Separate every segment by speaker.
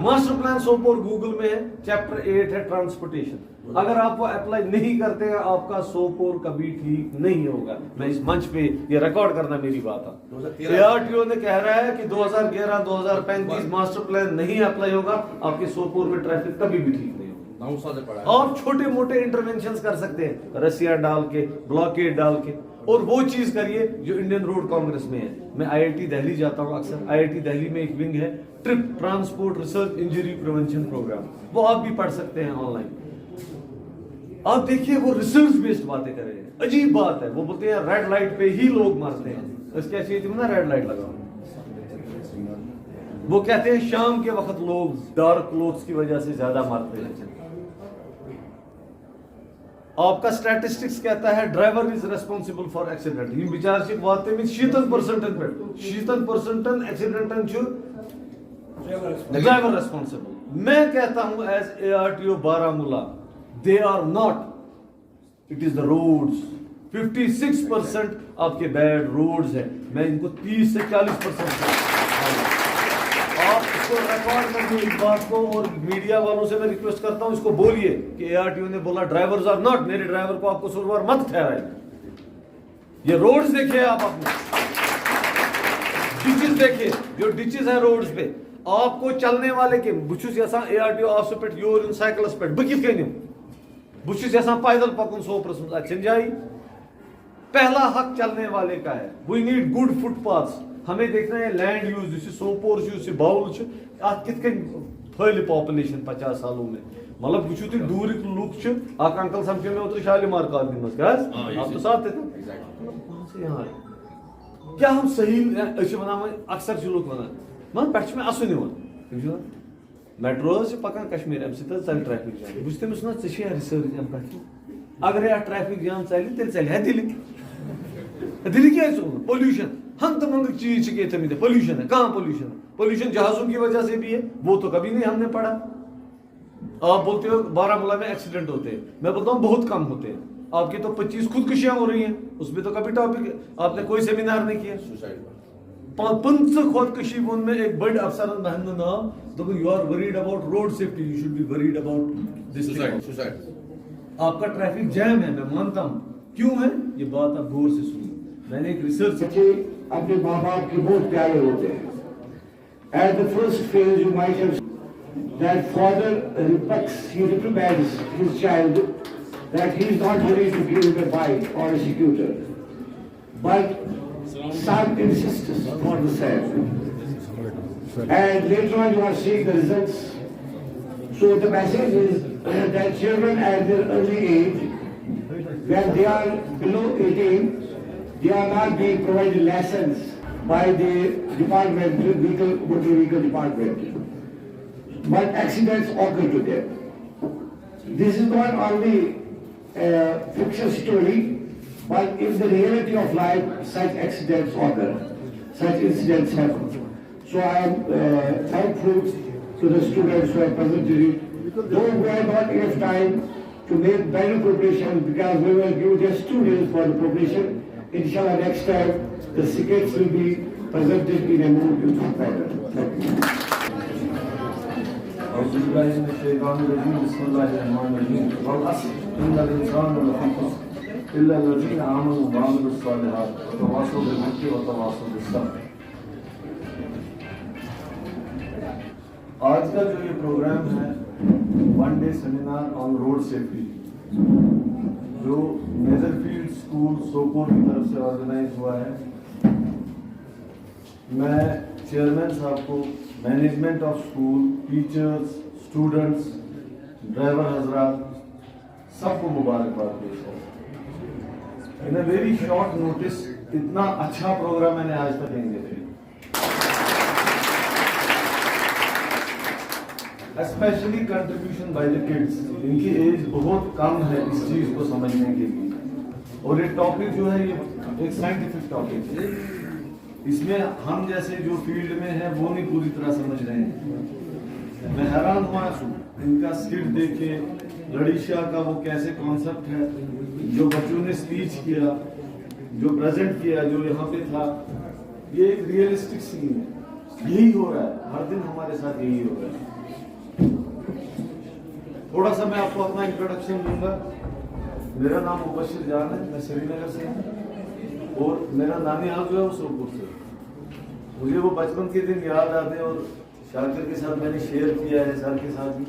Speaker 1: Master plan Sopore Google में है, chapter 8 है ट्रांसपोर्टेशन। अगर आप वो अप्लाई नहीं करते हैं आपका सोपोर कभी ठीक नहीं होगा। मैं इस मंच पे ये रिकॉर्ड करना मेरी बात है। ARTO ने कह रहा है कि 2011-2035 मास्टर प्लान नहीं अप्लाई होगा, आपके सोपोर में ट्रैफिक कभी भी ठीक नहीं होगा। आप छोटे मोटे इंटरवेंशन कर सकते हैं, रस्सियां डाल के, ब्लॉकेड डाल के, और वो चीज करिए जो इंडियन रोड कांग्रेस में है। मैं IIT दिल्ली जाता हूँ अक्सर। IIT दिल्ली में एक विंग है trip transport research injury prevention programme, वो आप भी पढ़ सकते हैं ऑनलाइन। आप देखिए वो रिसर्च बेस्ड बातें कर रहे हैं, अजीब बात है। वो बोलते हैं रेड लाइट पे ही लोग मरते हैं, इसके चाहिए ना रेड लाइट लगाओ। वो कहते हैं शाम के वक्त लोग डार्क क्लोथ्स की वजह से ज्यादा मरते हैं। आपका स्टैटिस्टिक्स कहता है driver is responsible for accident. ये विचार वाते में 70% पे 70% एक्सीडेंट ड्राइवर रेस्पॉन्सिबल। मैं कहता हूं as ARTO Baramulla, they are not, it is the roads. 56% आपके बैड रोड्स है, मैं इनको 30 से 40% आप इसको रिकॉर्ड कर दो इस बात को, और मीडिया वालों से मैं रिक्वेस्ट करता हूं इसको बोलिए कि ARTO ने बोला ड्राइवर्स आर नॉट, मेरे ड्राइवर को आपको कसूरवार मत ठहराए। ये रोड्स देखिए आप अपने, डिचेस देखिए, जो डिचेस है रोड्स पे, आपको चलने वाले के बुछुस यसान ARTO ऑफिस पे योर इन साइकिल्स पे बकित कहीं बुछुस यसान पैदल पकुन 100% अच्छी जाई। पहला हक चलने वाले का है। We need good footpaths. हमें देखना है लैंड यूज, सोपोर बाउल फैल पॉपुलेशन 50 सालों में। मतलब वो तुम दूर लुक अंकल समझे में उतर शालीमार कॉलोनी में, आप तो साथ थे वहां से यहाँ क्या हम सही वन अक्सर लोग वन पे असन मेट्रो पकान कश्मीर अम चल ट्रैफिक जाम। बस तमिस ना रिसर्च अम पे अगर यह ट्रैफिक जाम चल तेल चल दिल्ली क्या पोल्यूशन हम तो मंग चीज के पोल्यूशन है। कहाँ पोल्यूशन है? पोल्यूशन जहाजों की वजह से भी है, वो तो कभी नहीं हमने पढ़ा। आप बोलते हो बारामूला में एक्सीडेंट होते हैं, मैं बोलता हूँ बहुत कम होते हैं। आपकी तो 25 खुदकुशियां हो रही हैं, उसमें तो कभी टॉपिक आपने कोई सेमिनार नहीं किया। 5 खुदकुशी में एक बड़े अफसर बहन नाम तो you are worried about road safety, you should be worried about this suicide. आपका ट्रैफिक जैम है, मैं मानता हूँ, क्यों है ये बात आप गौर से सुनिए। मैंने एक रिसर्च
Speaker 2: अपने माँ बाप के बहुत प्यारे होते हैं। At the first phase, you might have that father reprimands his child that he is not ready to give him a bike or a scooter, but son insists for the same. And later on, you are seeing the results. So the message is that children at their early age, when they are below 18, they are not being provided lessons by the department, motor vehicle department, but accidents occur to them. This is not only a fiction story, but in the reality of life, such accidents occur, such incidents happen. So I am thankful to the students who have presented it. Though we have not enough time to make better preparation, because we will give just 2 days for the preparation. Inshallah, next time the secrets will be presented in a more beautiful manner. Thank you.
Speaker 1: आज का जो ये programme है 1 day seminar on road safety, जो मेजरफील्ड school Sopore की तरफ से organise हुआ है। मैं चेयरमैन साहब को, management of school, teachers, students, driver हजरात सबको मुबारकबाद पेश करता हूं। इन अ वेरी शॉर्ट नोटिस इतना अच्छा प्रोग्राम मैंने आज तक नहीं देखा। Specially contribution by the kids, इनकी एज बहुत कम है इस चीज को समझने के लिए, और ये टॉपिक जो है ये एक साइंटिफिक टॉपिक है। इसमें हम जैसे जो फील्ड में है वो नहीं पूरी तरह समझ रहे हैं। मैं हैरान हुआ इनका स्किट देखे, लड़ीशा का वो कैसे कॉन्सेप्ट है, जो बच्चों ने स्पीच किया, जो प्रेजेंट किया, जो यहाँ पे था, ये एक रियलिस्टिक सीन है। यही हो रहा है हर दिन हमारे साथ, यही हो रहा है। थोड़ा सा मैं आपको अपना इंट्रोडक्शन दूंगा। मेरा नाम मुबशिर जान है, मैं श्रीनगर से हूँ और मेरा नानी हाल जो है वो सोपुर से। मुझे वो बचपन के दिन याद आते हैं और शाकिर के साथ मैंने शेयर किया है, सर के साथ भी।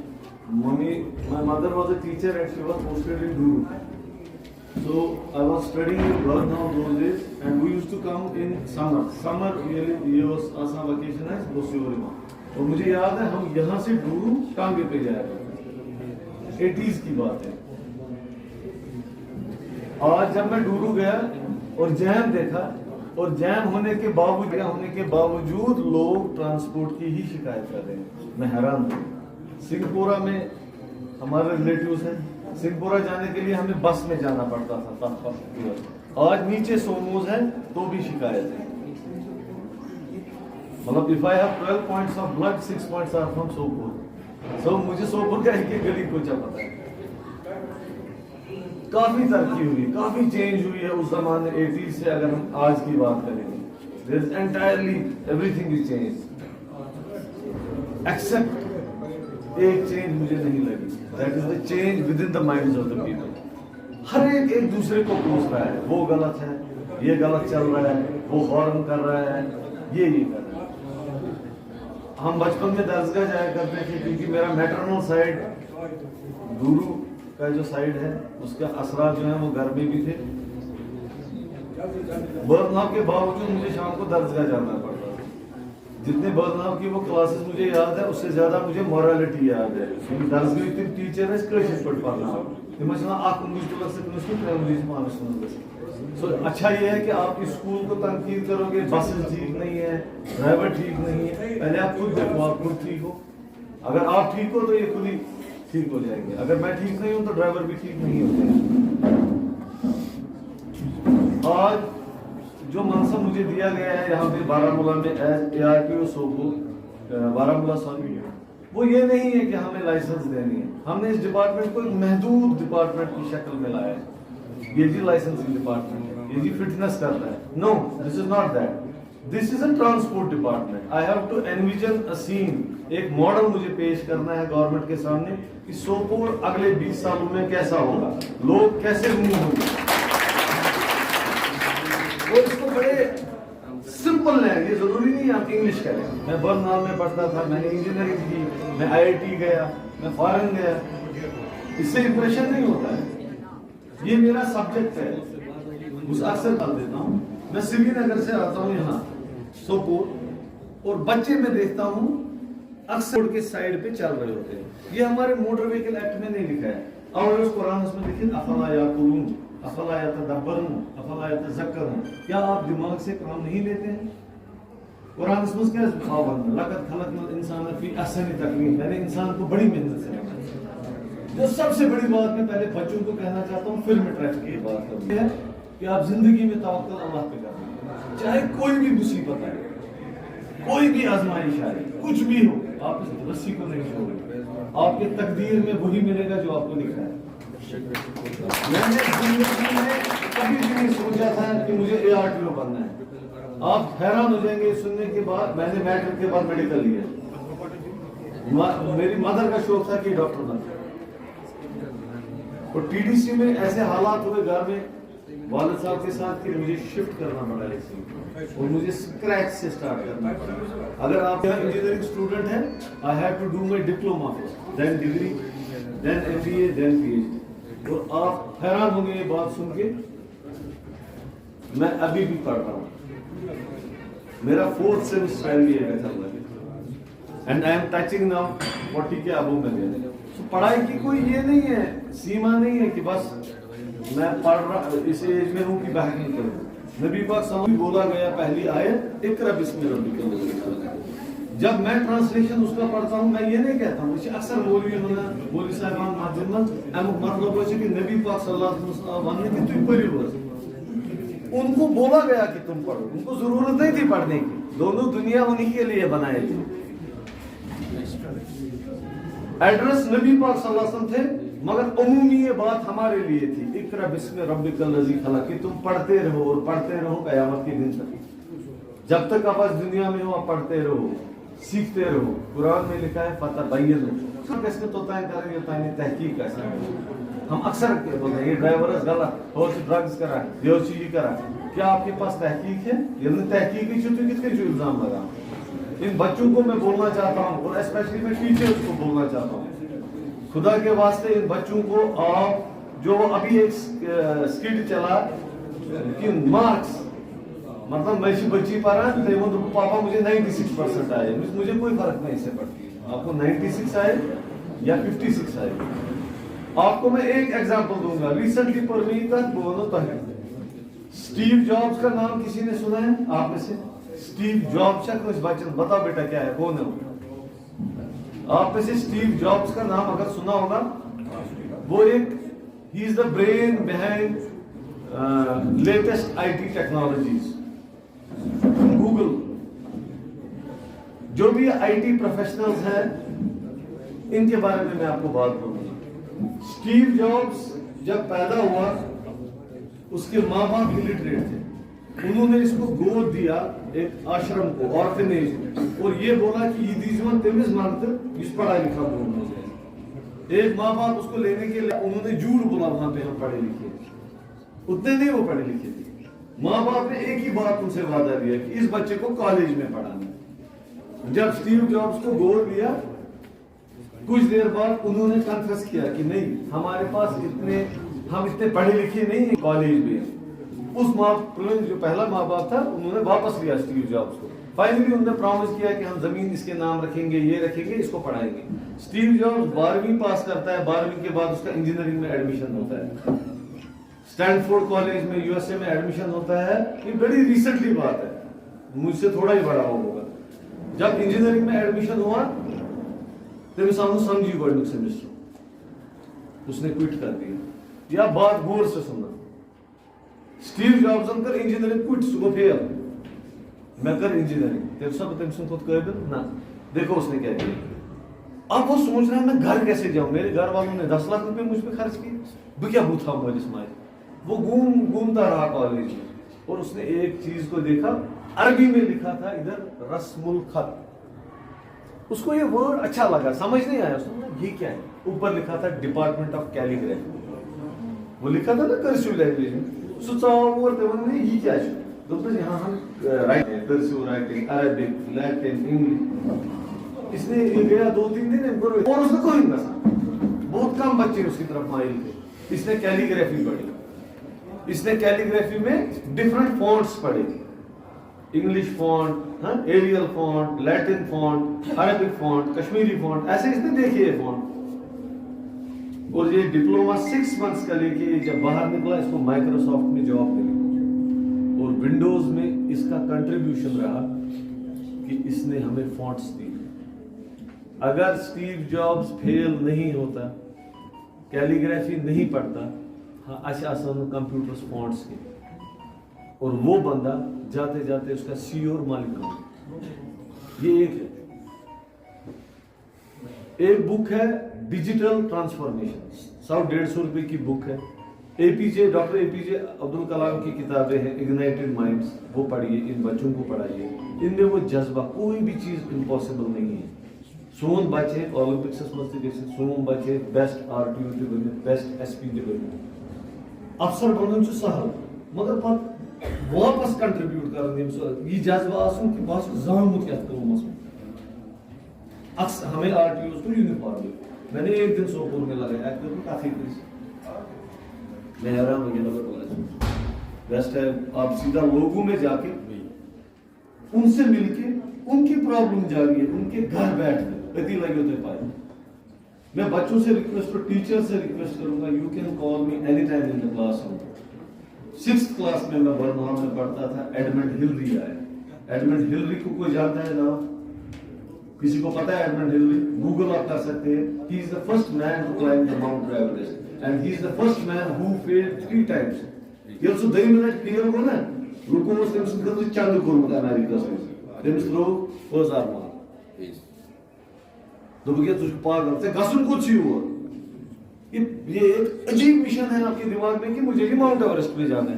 Speaker 1: Mummy, my mother was a teacher and she was posted in Dooru, so I was studying in Birnham those days and we used to come in summer really ये was आसान vacation है बोसियोरिमा। और मुझे याद है हम यहाँ से डूरू टांगे पे जाया करते, 80s की बात है। आज जब मैं डूरू गया और जैम देखा, और जैम होने के बावजूद लोग ट्रांसपोर्ट की ही शिकायत कर रहे हैं, मैं हैरान हूँ। सिंहपुरा में हमारे रिलेटिव्स हैं, सिंहपुरा जाने के लिए हमें बस में जाना पड़ता था। आज नीचे सोमोज है तो भी शिकायत है। मतलब if I have 12 points of blood, 6 points are from Sopore. So मुझे सोपुर का एक गली कोचा पता है। काफी तरक्की हुई, काफी चेंज हुई है उस जमाने 80s से अगर हम आज की बात करेंगे। There is entirely everything is change except एक चेंज मुझे नहीं लगी, that is the change within the minds of the people. हर एक दूसरे को पूछ रहा है, वो गलत है, ये गलत चल रहा है, वो हॉर्न कर रहा है, ये कर रहा है। हम बचपन में दरसगाह जाया करते थे क्योंकि मेरा मैटरनल साइड डूरू का जो साइड है उसका असरा जो है वो घर में भी थे। बर्नहाव के बावजूद मुझे शाम को दरसगाह जाना पड़ता था। जितने बर्नहाव की वो क्लासेस मुझे याद है उससे ज्यादा मुझे मोरालिटी याद है, क्योंकि दरसगाह इतने टीचर है कशिश पढ़ पाना सो अच्छा ये है कि आप स्कूल को तनकीद करोगे, बसेस ठीक नहीं है, ड्राइवर ठीक नहीं है, पहले आप खुद देखो आप खुद ठीक हो। अगर आप ठीक हो तो ये खुद ही ठीक हो जाएंगे, अगर मैं ठीक नहीं हूं तो ड्राइवर भी ठीक नहीं होते। आज जो मनसब मुझे दिया गया है यहाँ पे बारामूला में as ARTO Sopore Baramulla sorry, वो ये नहीं है कि हमें लाइसेंस देनी है। हमने इस डिपार्टमेंट को एक महदूद डिपार्टमेंट की शक्ल में लाया है। ये जी लाइसेंसिंग डिपार्टमेंट है, ये जी फिटनेस करता है। No, this is not that, this is a transport department. I have to envision a scene, एक मॉडल मुझे पेश करना है गवर्नमेंट के सामने कि सोपोर अगले 20 सालों में कैसा होगा, लोग कैसे मूव होंगे। वो इसको बड़े सिंपल है, ये जरूरी नहीं आप इंग्लिश करें। मैं बर्नहाव में पढ़ता था, मैंने इंजीनियरिंग की, मैं IIT गया, मैं फॉरेन गया, इससे इंप्रेशन नहीं होता है। ये मेरा सब्जेक्ट है, उस अक्सर डाल देता हूँ। मैं श्रीनगर से आता हूँ यहाँ सोपोर, और बच्चे में देखता हूँ अक्सर रोड के साइड पे चल रहे होते हैं। ये हमारे मोटर व्हीकल एक्ट में नहीं लिखा है, और उस कुरान में लिखिए अफला याकुलून अफला यतदब्बरून अफला यतज़क्करून, क्या आप दिमाग से काम नहीं लेते हैं? कुरान में क्या खावन लक़द खलक़नल इंसान फी अहसनि तक़वीम, मैंने इंसान को बड़ी मेहनत से बनाया। जो सबसे बड़ी बात मैं पहले बच्चों को कहना चाहता हूँ, फिर मैं ट्रैफिक की बात करूँ, है कि आप जिंदगी में तवक्कुल अल्लाह पे करें। चाहे कोई भी मुसीबत आए, कोई भी आजमाइश आए, कुछ भी हो, आप इस रस्सी को नहीं छोड़ेंगे। आपके तकदीर में वही मिलेगा जो आपको लिखा है। मैंने जिंदगी में कभी भी नहीं सोचा था कि मुझे ARTO बनना है। आप हैरान हो जाएंगे सुनने के बाद, मैंने मैट्रिक के बाद मेडिकल लिया। मेरी मदर का शौक था कि डॉक्टर बने, और TDC में ऐसे हालात हुए घर में वालिद साहब के साथ कि मुझे शिफ्ट करना पड़ा है और मुझे स्क्रैच से स्टार्ट करना पड़ा। अगर आप इंजीनियरिंग स्टूडेंट हैं, I have to do my diploma first, then degree, then MBA, देन PhD। और आप हैरान होंगे ये बात सुन के, मैं अभी भी पढ़ रहा हूँ, मेरा 4th सेमेस्टर MBA का चल रहा है, and I am touching now 40 के अबव में गए। तो पढ़ाई की कोई ये नहीं है, सीमा नहीं है कि बस मैं पढ़ रहा इस एज में हूँ कि बहकी करूँ। नबी पाक सल्लल्लाहु अलैहि वसल्लम बोला गया पहली आयत इक़रा बिस्मि रब्बिकल। जब मैं ट्रांसलेशन उसका पढ़ता हूँ, मैं ये नहीं कहता हूँ, अक्सर मौलवी साहिबान माध्यम अमुक मतलब हो कि नबी पाक सल्लल्लाहु अलैहि वसल्लम ने कि तुम पढ़ो, उनको बोला गया कि तुम पढ़ो, उनको जरूरत नहीं थी पढ़ने की, दोनों दुनिया उन्हीं के लिए बनाए थे। एड्रेस नबी पाक सल्लल्लाहु अलैहि वसल्लम थे, मगर उमूमी ये बात हमारे लिए थी, इक़रा बिस्मि रब्बिकल लज़ी खलक़, कि तुम पढ़ते रहो और पढ़ते रहो क़यामत के दिन तक। जब तक आप आज दुनिया में हो आप पढ़ते रहो। सीखते रहो। कुरान में लिखा है फतबय्यनु, कैसे तोता करेंगे तानी तहकीक कैसे। हम अक्सर बोलते हैं ये ड्राइवर गलत और ड्रग्स करा ये चीज करा, क्या आपके पास तहकीक है? यदि तहकीक ही तो किसके जो इल्जाम लगा? इन बच्चों को मैं बोलना चाहता हूँ और स्पेशली मैं टीचर्स को बोलना चाहता हूँ, खुदा के वास्ते इन बच्चों को आप जो अभी एक स्किट चला कि मार्क्स मतलब मैं बच्ची पढ़ा तो पापा मुझे 96% आए, मुझे कोई फर्क नहीं इससे पड़ती है आपको 96 आए या 56 आए। आपको मैं एक एग्जांपल दूंगा, रिसेंटली परमी का बोलो तो है स्टीव जॉब्स का नाम किसी ने सुना है आप में से? स्टीव जॉब्स का कुछ बच्चन बताओ बेटा क्या है, कौन है वो? आप में से स्टीव जॉब्स का नाम अगर सुना होगा, वो एक ही is the brain behind latest IT technologies. Google, जो भी आईटी प्रोफेशनल्स हैं इनके बारे में मैं आपको बात करूंगा। स्टीव जॉब्स जब पैदा हुआ उसके माँ बाप इलिटरेट थे, उन्होंने इसको गोद दिया एक आश्रम को, ऑर्फनेज, और ये बोला कि ये दीजवन तेमिस मांगते इस पढ़ा लिखा बोलना चाहिए। एक माँ बाप उसको लेने के लिए उन्होंने झूठ बोला वहां पे हम पढ़े लिखे, उतने नहीं वो पढ़े लिखे थे। माँ बाप ने एक ही बात उनसे वादा दिया कि इस बच्चे को कॉलेज में पढ़ाना। जब स्टीव जॉब्स को गोद लिया कुछ देर बाद उन्होंने कन्फेस किया कि नहीं हमारे पास हम इतने पढ़े लिखे नहीं है कॉलेज में। उस जो पहला माँ बाप था उन्होंने वापस लिया स्टीव जॉब्स को। फाइनली उन्होंने प्रॉमिस किया कि हम जमीन इसके नाम रखेंगे, ये रखेंगे, इसको पढ़ाएंगे। स्टीव जॉब्स 12वीं पास करता है, 12वीं के बाद उसका इंजीनियरिंग में एडमिशन होता है, स्टैनफोर्ड कॉलेज में यूएसए में एडमिशन होता है। ये बड़ी रिसेंटली बात है, मुझसे थोड़ा ही बड़ा होगा। जब इंजीनियरिंग में एडमिशन हुआ तभी समझी गोल्ड सेमेस्टर उसने क्विट कर दिया। या बात गौर से सुनना, स्टीव जॉब्स कर इंजीनियरिंग क्विट सुबह फेल, मैं कर इंजीनियरिंग तेरे सब तुम खुद काबिल ना। देखो उसने क्या किया, अब वो सोच रहा है मैं घर कैसे जाऊं, मेरे घर वालों ने 10 लाख रुपए मुझ पर खर्च किए, वो क्या बूथा मौलिस माए। वो घूमता रहा कॉलेज में और उसने एक चीज को देखा, अरबी में लिखा था इधर रस्मुल खत, उसको ये वर्ड अच्छा लगा, समझ नहीं आया, उसने ये क्या है, ऊपर लिखा था डिपार्टमेंट ऑफ कैलीग्राफी, वो लिखा था ना कर्सिव लैंग्वेज में। ये क्या है, तो यहाँ हम cursive writing, Arabic, Latin, English. इसने गया 2-3 दिन और उसने कोई नहीं, बहुत कम बच्चे उसकी तरफ माइल थे। इसने कैलीग्राफी पढ़ी, इसने कैलीग्राफी में डिफरेंट फॉन्ट्स पढ़े, English font, Arial font, Latin font, Arabic font, Kashmiri font, ऐसे इसने देखे ये फॉन्ट। और ये डिप्लोमा 6 मंथ्स का लेके जब बाहर निकला इसको माइक्रोसॉफ्ट में जॉब मिली और विंडोज में इसका कंट्रीब्यूशन रहा कि इसने हमें फॉन्ट्स दी। अगर स्टीव जॉब्स फेल नहीं होता, कैलीग्राफी नहीं पढ़ता, हाँ आसान कंप्यूटर्स फॉन्ट्स के, और वो बंदा जाते जाते उसका सीईओ और मालिक बना। ये एक बुक है डिजिटल ट्रांसफॉर्मेशन, 100-150 रुपए की बुक है। डॉक्टर एपीजे अब्दुल कलाम की किताबें हैं, इग्नाइटेड माइंड्स, वो पढ़िए, इन बच्चों को पढ़ाइए। इनमें वो जज्बा, कोई भी चीज इम्पॉसिबल नहीं है। सोन बचे ओलंपिक्स सोन बचे बेस्ट आरटीयू बन, बेस्ट एसपी बन, अफसर बन सहल, मगर पत वापस कंट्रीब्यूट कर ये जज्बा कि बस जानमुत क्या अक्सर हमें आरटीओ को यूनिफॉर्म। मैंने एक दिन सोपोर में लगाया काफी मैं हैरान हो गया, बेस्ट है आप सीधा लोगों में जाके उनसे मिलके उनकी प्रॉब्लम जानिए, उनके घर बैठ के पति लगे होते पाए। मैं बच्चों से रिक्वेस्ट और टीचर से रिक्वेस्ट करूंगा, you can call me any time in the class room. 6th class में मैं बर्नहाम में पढ़ता था, एडमंड हिलरी आया। एडमंड हिलरी को कोई जानता है ना? किसी को पता है एडमंड हिलरी? गूगल आप कर सकते हैं। He is the first man to climb the mount Everest and he is the first man who failed 3 times. ये तो 2 मिनट क्लियर हो ना, रुको उस दिन सुनकर तो चंद कोर अमेरिका से देम्स लो हजार मार तो बगैर तुझे पागल से गसन कुछ ही हुआ। ये एक अजीब मिशन है आपके दिमाग में कि मुझे भी माउंट एवरेस्ट पे जाना है,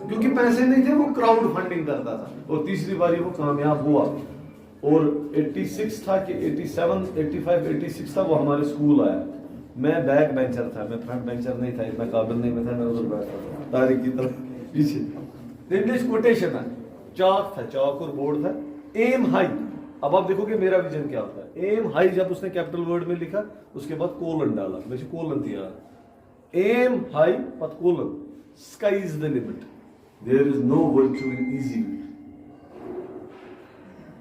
Speaker 1: क्योंकि पैसे नहीं थे, वो क्राउड फंडिंग करता था और तीसरी बारी वो कामयाब हुआ। اور 86 تھا کہ 87 85 86 تھا وہ ہمارے اسکول آیا. میں بیک بینچر تھا, میں فرنٹ بینچر نہیں تھا, اتنا قابل نہیں میں تھا, میں ادھر بیٹھا تھا تاریخ کی طرف پیچھے. انگلش کوٹیشن ہے, چاک تھا, چاک اور بورڈ تھا, ایم ہائی. اب آپ دیکھو کہ میرا ویژن کیا ہوتا ہے. ایم ہائی جب اس نے کیپٹل ورڈ میں لکھا اس کے بعد کولن ڈالا, مجھے کولن دیا, I'm high pitch colon, sky is the limit, there is no virtue in easy.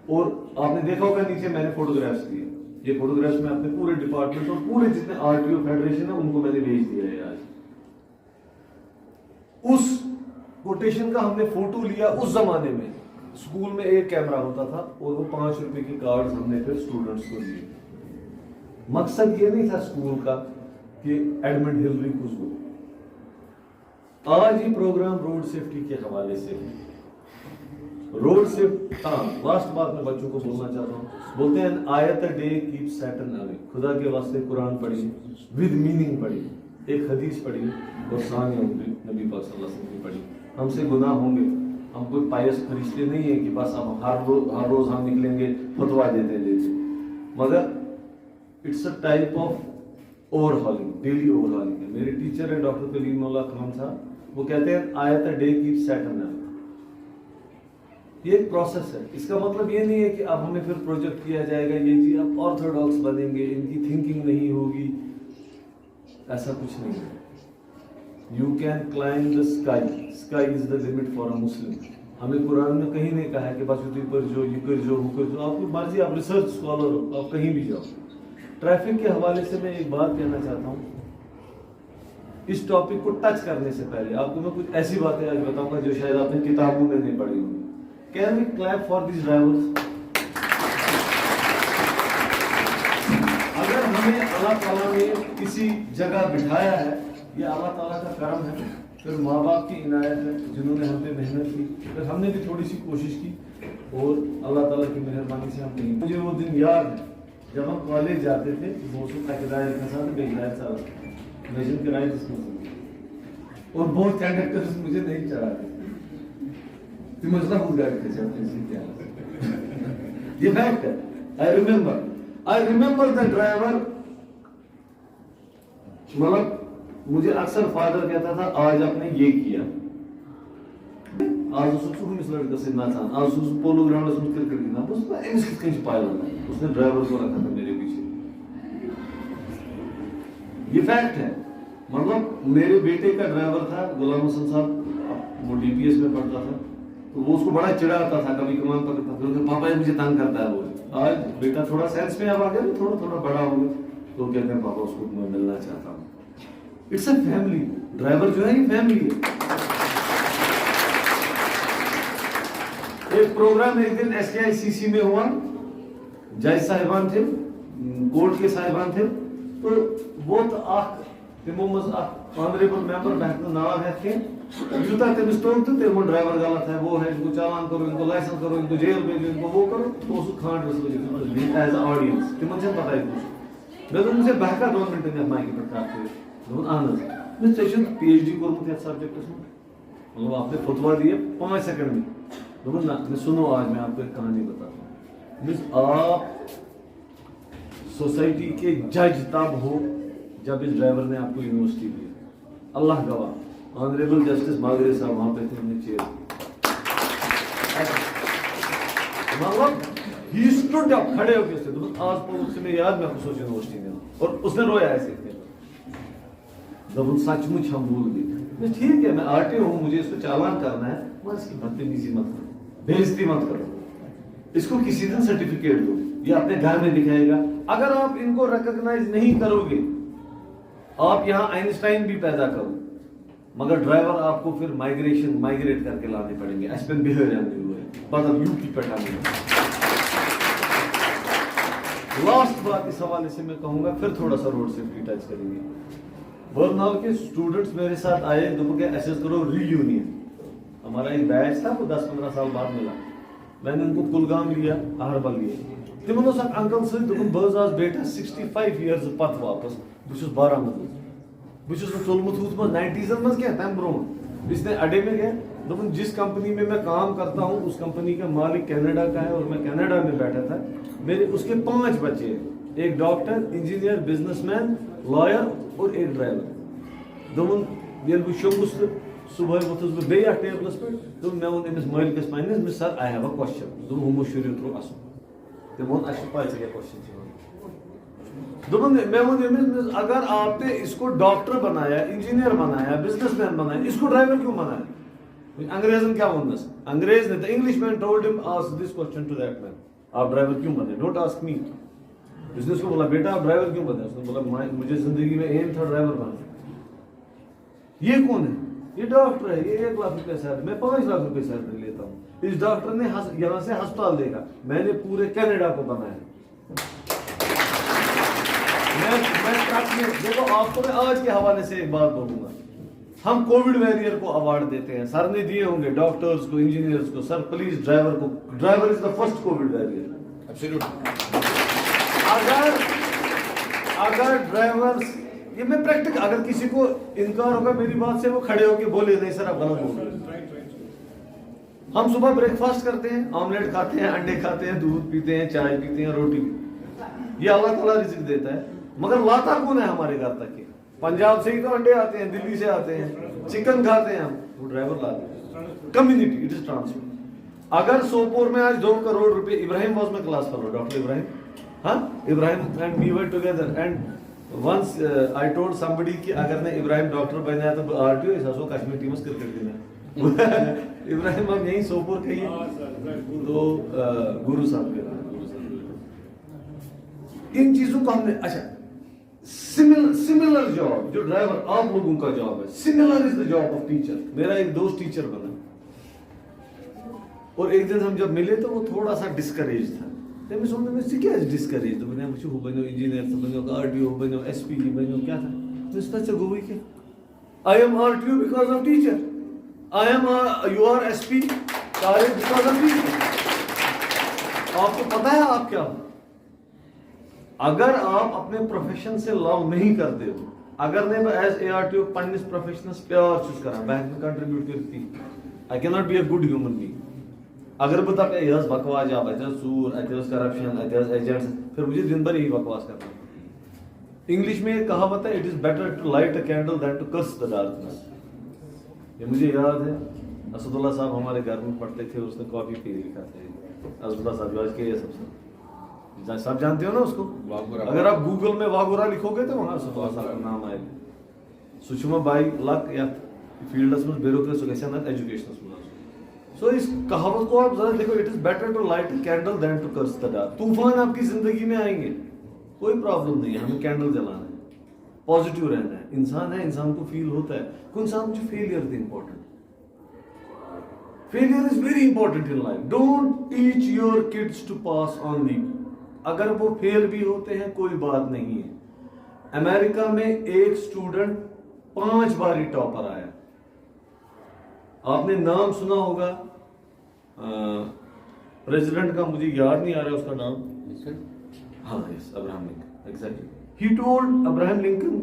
Speaker 1: اور آپ نے دیکھا ہوگا نیچے میں نے فوٹوگرافس دیے, یہ فوٹوگرافس میں اپنے پورے ڈپارٹمنٹ اور پورے جتنے آر ٹی او فیڈریشن ہے ان کو میں نے بھیج دیا ہے آج. اس کوٹیشن کا ہم نے فوٹو لیا. اس زمانے میں اسکول میں ایک کیمرہ ہوتا تھا اور وہ 5 روپے کے کارڈز ہم نے پھر اسٹوڈنٹس کو دیے. مقصد یہ نہیں تھا اسکول کا کہ ایڈمنڈ ہلری خوشبو. آج یہ پروگرام روڈ سیفٹی کے حوالے سے ہے. روڈ سیفٹی, ہاں لاسٹ بات میں بچوں کو بولنا چاہتا ہوں. بولتے ہیں آیت ڈے کیپ سیٹن اوے. خدا کے واسطے قرآن پڑھی, ود میننگ پڑھی, ایک حدیث پڑھی اور ثانیہ نبی پاک صلی اللہ علیہ وسلم کی پڑھی. ہم سے گناہ ہوں گے, ہم کوئی پائس فرشتے نہیں ہیں کہ بس ہم ہر روز ہم نکلیں گے فتوا دیتے, مگر it's a type of overhauling, daily overhauling ہے. میرے ٹیچر ہے ڈاکٹر کلیم اللہ خان صاحب, وہ کہتے ہیں آیت ڈے کیپ سیٹن اوے. یہ ایک پروسیس ہے. اس کا مطلب یہ نہیں ہے کہ اب ہمیں پھر پروجیکٹ کیا جائے گا یہ جی اب آرتھوڈاکس بنیں گے, ان کی تھنکنگ نہیں ہوگی, ایسا کچھ نہیں ہے. You can claim the sky, sky is the limit for a Muslim. ہمیں قرآن میں کہیں نہیں کہا ہے کہ بس اتنی پر جو یہ کر جو آپ کی مرضی, آپ ریسرچ اسکالر ہو, آپ کہیں بھی جاؤ. ٹریفک کے حوالے سے میں ایک بات کہنا چاہتا ہوں. اس ٹاپک کو ٹچ کرنے سے پہلے آپ کو میں کچھ ایسی باتیں آج بتاؤں گا جو شاید آپ نے کتابوں میں نہیں پڑھی ہوں. Can we clap for these drivers? اگر ہمیں اللہ تعالیٰ نے کسی جگہ بٹھایا ہے, یہ اللہ تعالیٰ کا کرم ہے, پھر ماں باپ کی عنایت ہے جنہوں نے ہم پہ محنت کی, پھر ہم نے بھی تھوڑی سی کوشش کی اور اللہ تعالیٰ کی مہربانی سے ہم کہیں. مجھے وہ دن یاد ہے جب ہم کالج جاتے تھے, موسم کا کرایہ کے ساتھ بے ہدایت صاحب میشن کرایہ جس میں, اور بہت کنڈکٹرز مجھے نہیں چڑھاتے. مسئلہ ہو گیا یہ فیکٹ ہے. I remember the driver. مطلب مجھے اکثر فادر کہتا تھا آج آپ نے یہ کیا, آج اس کو اس لڑکے سے ناچان, آج اس پولو گراؤنڈ میں کرکٹ گرنا, بس امس کت کن پائلٹ, اس نے ڈرائیور کو رکھا تھا میرے پیچھے. یہ فیکٹ ہے. مطلب میرے بیٹے کا ڈرائیور تھا غلام حسن صاحب, وہ ڈی پی ایس میں پڑھتا تھا, تو وہ اس کو بڑا چڑھاتا تھا, کبھی کمان پکڑتا تھا, پاپا یہ مجھے تنگ کرتا ہے. وہ آج بیٹا تھوڑا سینس میں اب آ گیا, تھوڑا تھوڑا بڑا ہو گیا, تو کہتے ہیں پاپا اس کو میں ملنا چاہتا ہوں. It's a family. ڈرائیور جو ہے یہ فیملی ہے. ایک پروگرام ایک دن ایس کے آئی سی سی میں ہوا, جج صاحبان تھے, کورٹ کے صاحبان تھے, تو وہ تمو مز آنریبل ممبر بہت ناو ہے کہ یوتا تمس توم تو تمو ڈرائیور غلط ہے, وہ ہے, ان کو چالان کرو, ان کو لائسنس کرو, ان کو جیل بھیجو, ان کو وہ کرو, تو اس کو کھانڈ رسول ایز اے آڈینس تمن سے پتہ ہے کچھ. میں تو مجھے بہکا 2 منٹ میں مائک پر کات کر دون اہن میں ژے پی ایچ ڈی کورمت یتھ سبجیکٹس میں, مطلب آپ نے فتوا دیے 5 سیکنڈ میں. دون نہ میں سنو, آج میں آپ کو ایک کہانی بتاتا ہوں. آپ سوسائٹی کے جج تب ہو جب اس ڈرائیور نے آپ کو یونیورسٹی دی. اللہ گواہ, آنریبل جسٹس ماگرے صاحب وہاں پہ تھے, انہوں نے چیئر. مطلب ہی اسٹوڈ اپ, کھڑے ہو کے اس نے آج پولیس میں یاد میں خصوص یونیورسٹی میں, اور اس نے رویا ایسے کہ دبن سچ مچ ہم بھول گئے. ٹھیک ہے میں آر ٹی ہوں, مجھے اس کو چالان کرنا ہے, میں اس کی بدتمیزی مت کرو, بےعزتی مت کرو, اس کو کسی دن سرٹیفکیٹ دو, یہ اپنے گھر میں دکھائے گا. اگر آپ ان کو ریکگنائز نہیں کرو گے, آپ یہاں آئنسٹائن بھی پیدا کرو, مگر ڈرائیور آپ کو پھر مائگریٹ کر کے لانے پڑیں گے. اسپن بہر ہوئے مطلب یو پی پہ لاسٹ بات اس حوالے سے میں کہوں گا, پھر تھوڑا سا روڈ سیفٹی ٹچ کریں گے. برنال کے اسٹوڈنٹس میرے ساتھ آئے, دوپہر کے ایسے کرو ری یونین. ہمارا ایک بیچ تھا, وہ 10-15 سال بعد ملا. میں نے ان کو کلگام لیا, اہربل لیا. تمہن اس انکل سی دن بہت آس بیٹا 65 ایئرز پتہ واپس, بہت بارہمولہ, بہت ژولمت ووتمت 90s مز کیا تمہ برو, اس نے اڈے میں گیا دوپن جس کمپنی میں काम करता हूँ उस कंपनी का मालिक कनाडा का है और मैं कनाडा में बैठा था. मेरे उसके 5 बच्चे हैं, एक डॉक्टर, इंजीनियर, बिजनेसमैन, लॉयर और एक ड्राइवर. दोपन येल बह शोंगुस तो सुबह वोथुस बह बे टेबलस पे दोपन मे वोन अमिस मालिकस पन्निस sir I have a question. दोपन हमो शुरू त्रो अस तम वोन अस पाई क्या क्वेश्चन. दोपन मैं वो अगर आपने इसको डॉक्टर बनाया, इंजीनियर बनाया, बिजनेसमैन बनाया, इसको ड्राइवर क्यों बनाया? अंग्रेज ने क्या बोलना? अंग्रेज ने, the English man told him ask this question to that man, आप ड्राइवर क्यों बने? Don't ask me. उसने उसको बोला बेटा आप ड्राइवर क्यों बने? उसने बोला मुझे जिंदगी में एम था ड्राइवर बनना. ये कौन है? ये डॉक्टर है, ये 1 लाख रुपए सैलरी, मैं 5 लाख रुपए सैलरी लेता हूँ. इस डॉक्टर ने यहाँ से अस्पताल देखा, मैंने पूरे कनाडा को बनाया. देखो आपको मैं आज के हवाले से एक बात बोलूंगा. हम कोविड वॉरियर को अवार्ड देते हैं, सर ने दिए होंगे डॉक्टर्स को, इंजीनियर्स को, सर प्लीज ड्राइवर को, driver is the first Covid warrior. अगर ड्राइवर्स, ये मैं प्रैक्टिकल, अगर किसी को इनकार होगा मेरी बात से वो खड़े होके बोले नहीं सर आप गलत बोल रहे हैं. हम सुबह ब्रेकफास्ट करते हैं, ऑमलेट खाते हैं, अंडे खाते हैं, दूध पीते हैं, चाय पीते हैं, रोटी पीते हैं. ये अल्लाह ताला रिज़्क़ देता है, मगर लाता कौन है हमारे घर तक के? पंजाब से ही तो अंडे आते हैं, दिल्ली से आते हैं, चिकन खाते हैं हम, वो ड्राइवर लाते हैं. Community, it is transfer. अगर सोपोर में आज 2 करोड़ रुपए, Ibrahim was my class fellow, doctor Ibrahim, हाँ Ibrahim and we were together and once I told somebody कि अगर ने इब्राहिम डॉक्टर बनाया तो आरटीओ इस हसो कश्मीर टीम से क्रिकेट खेलना. इब्राहिम अब यहीं सोपोर के ही तो गुरु साहब के. इन चीजों को हमने, अच्छा सिमिलर जॉब जो ड्राइवर आप लोगों का जॉब है, similar is the job of teacher. मेरा एक दोस्त टीचर बना और एक दिन हम जब मिले तो वो थोड़ा सा डिस्करेज था. मैं सोचता मैं क्या डिस्करेज तो मैंने मुझे बनो इंजीनियर तो बनो आरटीओ बनो एसपी बनो क्या था. मैं सोचा गोवी के I am RTO because of teacher, I am you are SP because of teacher. आपको पता है आप क्या हो? अगर आप अपने प्रोफेशन से लव नहीं करते हो, अगर ने एज एआरटीओ पन्निस प्रोफेशनस प्यार चूज करा, बैंक में कंट्रीब्यूट करती, I can not be a good human being. अगर बता पे यस बकवास जॉब है, सूर अतस करप्शन अतस एजेंट्स, फिर मुझे दिन भर यही बकवास करना. इंग्लिश में एक कहावत है, it is better to light a candle than to curse the darkness. ये मुझे याद है, असदुल्ला साहब हमारे घर में पढ़ते थे, उसने कॉपी पे लिखा था असदुल्ला साहब आज के, ये सब जानते हो ना उसको. अगर आप गूगल में वागुरा लिखोगे तो वहां असदुल्ला साहब का नाम आएगा. सुषमा बाई लक या फील्ड्स में ब्यूरोक्रेसी गसन एजुकेशन में. सो इस कहावत को आप जरा देखो, it is better to light a candle than to curse the dark. तूफान आपकी जिंदगी में आएंगे, कोई प्रॉब्लम नहीं है, हमें कैंडल जलाना है, पॉजिटिव रहना है. इंसान है, इंसान को फील होता है कौन सा मुझे failure is important. Failure is very important in life. Don't teach your kids to pass only. अगर वो फेल भी होते हैं कोई बात नहीं है. अमेरिका में एक स्टूडेंट 5 बार टॉपर आया. आपने नाम सुना होगा प्रेसिडेंट का, मुझे याद नहीं आ रहा उसका नाम. हाँ yes, Abraham Lincoln. Exactly, he told Abraham Lincoln,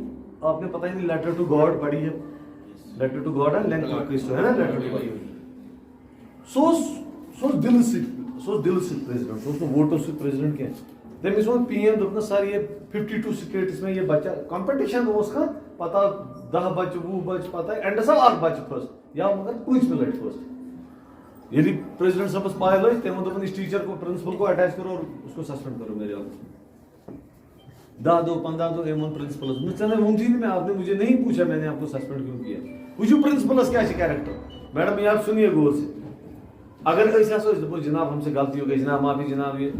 Speaker 1: आपने पता ही नहीं लेटर टू गॉड पढ़ी है? लेटर टू गॉड है, लेटर टू क्रिस्ट है ना, लेटर टू गॉड. सो दिल से प्रेसिडेंट, उसको वोटों से प्रेसिडेंट के. तमिस वो पीएम दोपन सर ये 52 स्टेट्स में ये बच्चा कंपटीशन उसका पता 10 बच्चे 20 बच्चे पता है एंड सब 8 बच्चे फर्स्ट या मगर 5 मिनट फर्स्ट. यदि प्रेसिडेंट साहब पाए लो तमो दोपन इस टीचर को, प्रिंसिपल को अटैच करो और उसको सस्पेंड करो मेरे ऑफिस में. 10 दो 15 दो एमन प्रिंसिपल मुझे मुमकिन में आपने मुझे नहीं पूछा मैंने आपको सस्पेंड क्यों किया. वो प्रिंसिपल क्या कैरेक्टर मैडम, ये आप सुनिए गौर से. अगर जनाब हमसे गलती हो गई, जनाब माफी, जनाब ये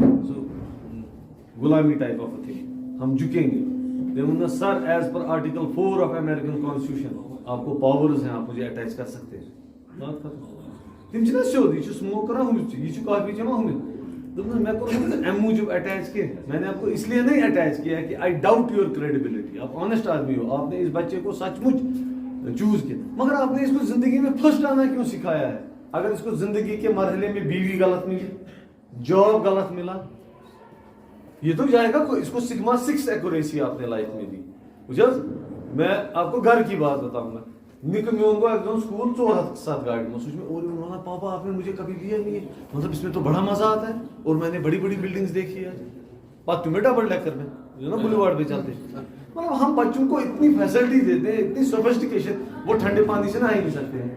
Speaker 1: गुलामी टाइप ऑफ थिंग, हम झुकेंगे. Sir as per article 4 of American constitution आपको पावर्स हैं, आप मुझे अटैच कर सकते हैं. बात खत्म. तिम सोद यह स्मोक कर यह कॉफी चमा हमें मैं कर अम मूजूब अटैच के. मैंने आपको इसलिए नहीं अटैच किया कि आई डाउट योर क्रेडिबिलिटी. आप ऑनेस्ट आदमी हो, आपने इस बच्चे को सचमुच चूज किया, मगर आपने इसको जिंदगी में फर्स्ट आना क्यों सिखाया है? अगर इसको जिंदगी के मरहले में बीवी गलत मिली, जॉब गलत मिला, ये तो जाएगा. इसको सिग्मा 6 एक्यूरेसी आपने लाइफ में दी. मैं आपको घर की बात बताऊंगा. निक मेन को एकदम स्कूल 4 गाड़ी में सोच में और उन्होंने पापा आपने मुझे कभी लिया नहीं है, मतलब इसमें तो बड़ा मजा आता है और मैंने बड़ी बड़ी बिल्डिंग्स देखी है, बात तुम्हें डबल डेकर में जो ना बुलेवार्ड पे चलते, मतलब हम बच्चों को इतनी फैसिलिटी देते हैं, इतनी सोफिस्टिकेशन, वो ठंडे पानी से नहा ही नहीं सकते हैं,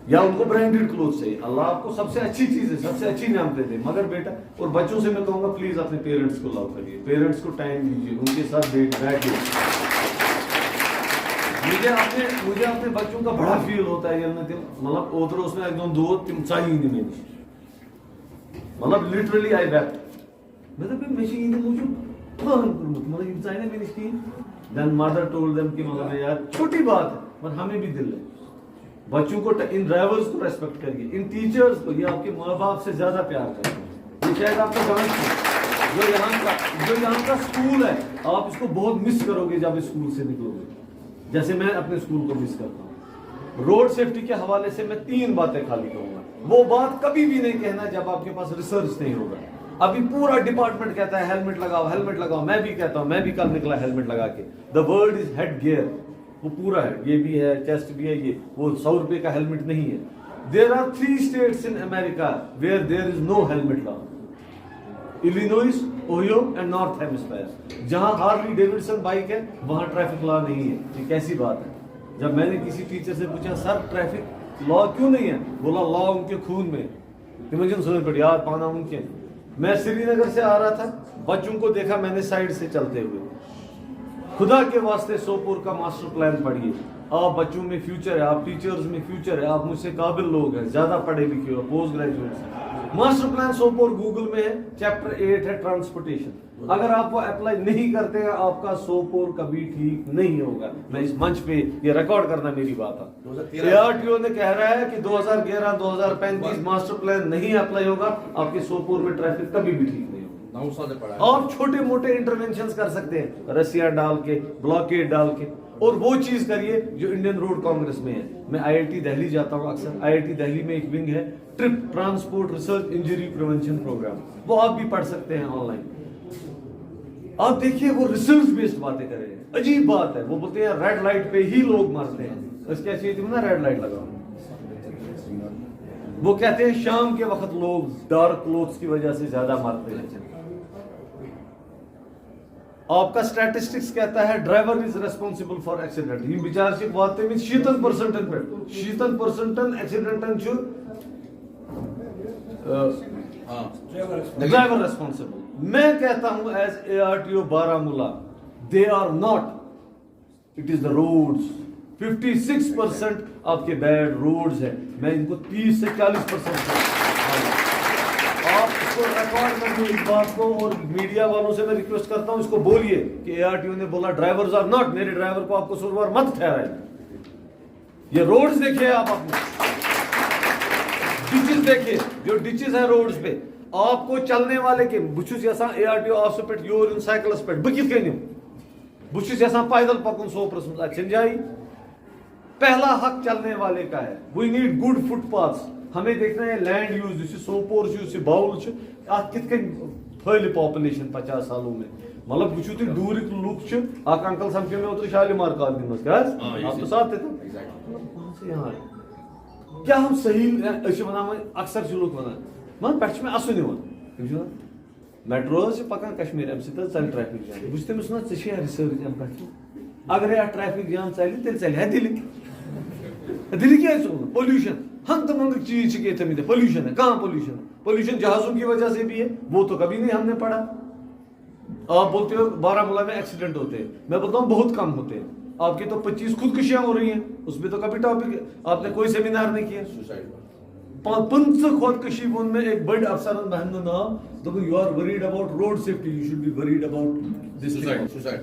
Speaker 1: या उनको ब्रांडेड क्लोथ चाहिए। अल्लाह आपको सबसे अच्छी चीज है, सबसे अच्छी नाम दे, मगर बेटा और बच्चों से मैं कहूंगा प्लीज अपने पेरेंट्स को लव करिए, पेरेंट्स को टाइम दीजिए, उनके साथ बैठिए। मुझे अपने बच्चों का बड़ा फील होता है, मतलब ओतर उसमें एकदम दो तिम चाहिए नहीं मेरी, मतलब लिटरली आई वेप्ट, मतलब मैं इन मूजूब मतलब ये चाहिए ना मेरी, देन मदर टोल्ड देम कि मतलब यार छोटी बात है पर हमें भी दिल है, बच्चों को, इन ड्राइवर्स को रेस्पेक्ट करिए, इन टीचर्स को, ये आपके माँ बाप से ज्यादा प्यार करते हैं, ये शायद आपको समझ जो यहाँ का स्कूल है, आप इसको बहुत मिस करोगे जब इस स्कूल से निकलोगे, जैसे मैं अपने स्कूल को मिस करता हूँ। रोड सेफ्टी के हवाले से मैं 3 बातें खाली कहूंगा, वो बात कभी भी नहीं कहना जब आपके पास रिसर्च नहीं होगा। अभी पूरा डिपार्टमेंट कहता है हेलमेट लगाओ, हेलमेट लगाओ, मैं भी कहता हूँ, मैं भी कल निकला हेलमेट लगा के, the word is head gear, वो पूरा है, ये भी है, चेस्ट भी है, ये वो 100 रुपए का हेलमेट नहीं है। There are 3 states in America where there is no helmet law, Illinois, Ohio and North hemisphere, जहां हार्ली डेविडसन बाइक है वहां ट्रैफिक लॉ नहीं है। ये कैसी बात है? जब मैंने किसी टीचर से पूछा सर ट्रैफिक लॉ क्यों नहीं है, बोला लॉ उनके खून में, इमेजिन समझ पड़ी यार पाना उनके। मैं श्रीनगर से आ रहा था, बच्चों को देखा मैंने साइड से चलते हुए, खुदा के वास्ते सोपोर का मास्टर प्लान पढ़िए, आप बच्चों में फ्यूचर है, आप टीचर्स में फ्यूचर है, आप मुझसे काबिल लोग हैं, ज्यादा पढ़े लिखे हो, post graduate. Master plan Sopore Google में है, चैप्टर 8 है ट्रांसपोर्टेशन, अगर आप वो अप्लाई नहीं करते हैं आपका सोपोर कभी ठीक नहीं होगा। मैं इस मंच पे ये रिकॉर्ड करना मेरी बात है, ARTO ने कह रहा है कि 2011-2035 मास्टर प्लान नहीं अप्लाई होगा, आपके सोपोर में ट्रैफिक कभी भी ठीक नहीं होगा। आप छोटे मोटे इंटरवेंशंस कर सकते हैं, रस्सियां डाल के, ब्लॉकेड डाल के, और वो चीज करिए जो इंडियन रोड कांग्रेस में है। मैं IIT दिल्ली जाता हूँ अक्सर, IIT दिल्ली में एक विंग है trip transport research injury prevention programme, वो आप भी पढ़ सकते हैं ऑनलाइन। आप देखिए वो रिसर्च बेस्ड बातें कर रहे हैं, अजीब बात है, वो बोलते हैं रेड लाइट पे ही लोग मरते हैं, इसके चाहिए ना रेड लाइट लगाओ। वो कहते हैं शाम के वक्त लोग डार्क क्लोथ्स की वजह से ज्यादा मरते हैं। आपका स्टैटिस्टिक्स कहता है driver is responsible for accident, ये विचार से बातें में 70% पे 70% एक्सीडेंट जो ड्राइवर रेस्पॉन्सिबल। मैं कहता हूं as ARTO Baramulla, they are not, it is the roads. 56% आपके बैड रोड्स है, मैं इनको 30 से 40% आप इसको रिकॉर्ड कर दो इस बात को, और मीडिया वालों से मैं रिक्वेस्ट करता हूं इसको बोलिए कि ARTO ने बोला ड्राइवर्स आर नॉट, मेरे ड्राइवर को आपको सुरवार मत ठहराए। ये रोड्स देखिए आप अपने, डिचेस देखिए, जो डिचेस है रोड्स पे, आपको चलने वाले के बुछुस यसान ARTO ऑफिस पे योर इन साइकिल्स पे बकित कनिम बुछुस यसान पैदल पकुन 100% अच्छन जाई। पहला हक चलने वाले का है, वी नीड गुड फुटपाथ्स। हमें देखना है लैंड यूज, सोपोर बाउल कित फैल पॉपुलेशन 50 सालों में, मतलब वो तुम दूर लुक अंकल समझो में उतर शालीमार कॉलोनी में, आप तो साथ थे यहाँ क्या हम सही वन अक्सर लोग वन पे असन निवान मेट्रो पकान कश्मीर अम चल ट्रैफिक जाम बुझ तमिस ना रिसर्च अम पे, अगर यह ट्रैफिक जाम चल तेल चल दिल्ली क्या पोल्यूशन हम तो मंग चीज थमित, पोल्यूशन है, कहाँ पोल्यूशन है? पोल्यूशन जहाजों की वजह से भी है, वो तो कभी नहीं हमने पढ़ा। आप बोलते हो बारामूला में एक्सीडेंट होते हैं, मैं बोलता हूँ बहुत कम होते हैं। आपकी तो 25 खुदकुशियां हो रही हैं, उसमें तो कभी टॉपिक आपने कोई सेमिनार नहीं किया। सुसाइड 5 खुदकुशी में एक बड़े अफसर बहन नाम तो you are worried about road safety, you should be worried about this suicide.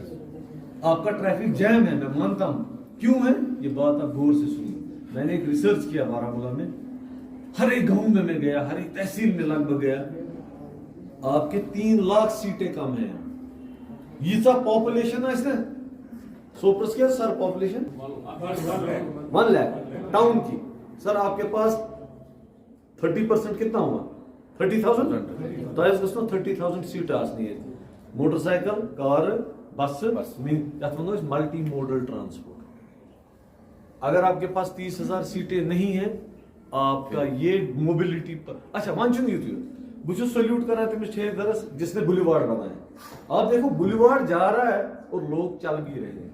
Speaker 1: आपका ट्रैफिक जैम है, मैं मानता हूँ, क्यों है ये बात आप गौर से सुनिए। मैंने एक रिसर्च किया बारामूला में, हर एक गांव में मैं गया, हर एक तहसील में लगभग गया, आपके 3 लाख सीटें कम है। ये सब पॉपुलेशन है इसने सोप्रस क्या सर पॉपुलेशन 1 लाख टाउन की, सर आपके पास 30% कितना हुआ 30,000 तो 30,000 सीट आसनी motorcycle car bus multi modal transport اگر آپ کے پاس 30,000 سیٹیں نہیں ہیں آپ کا یہ موبلٹی پر اچھا ون چھ یوت بہت سلیوٹ کرا تمس ٹھیکدرس جس نے بلیوارڈ بنایا. آپ دیکھو بلیوارڈ جا رہا ہے اور لوگ چل بھی رہے ہیں.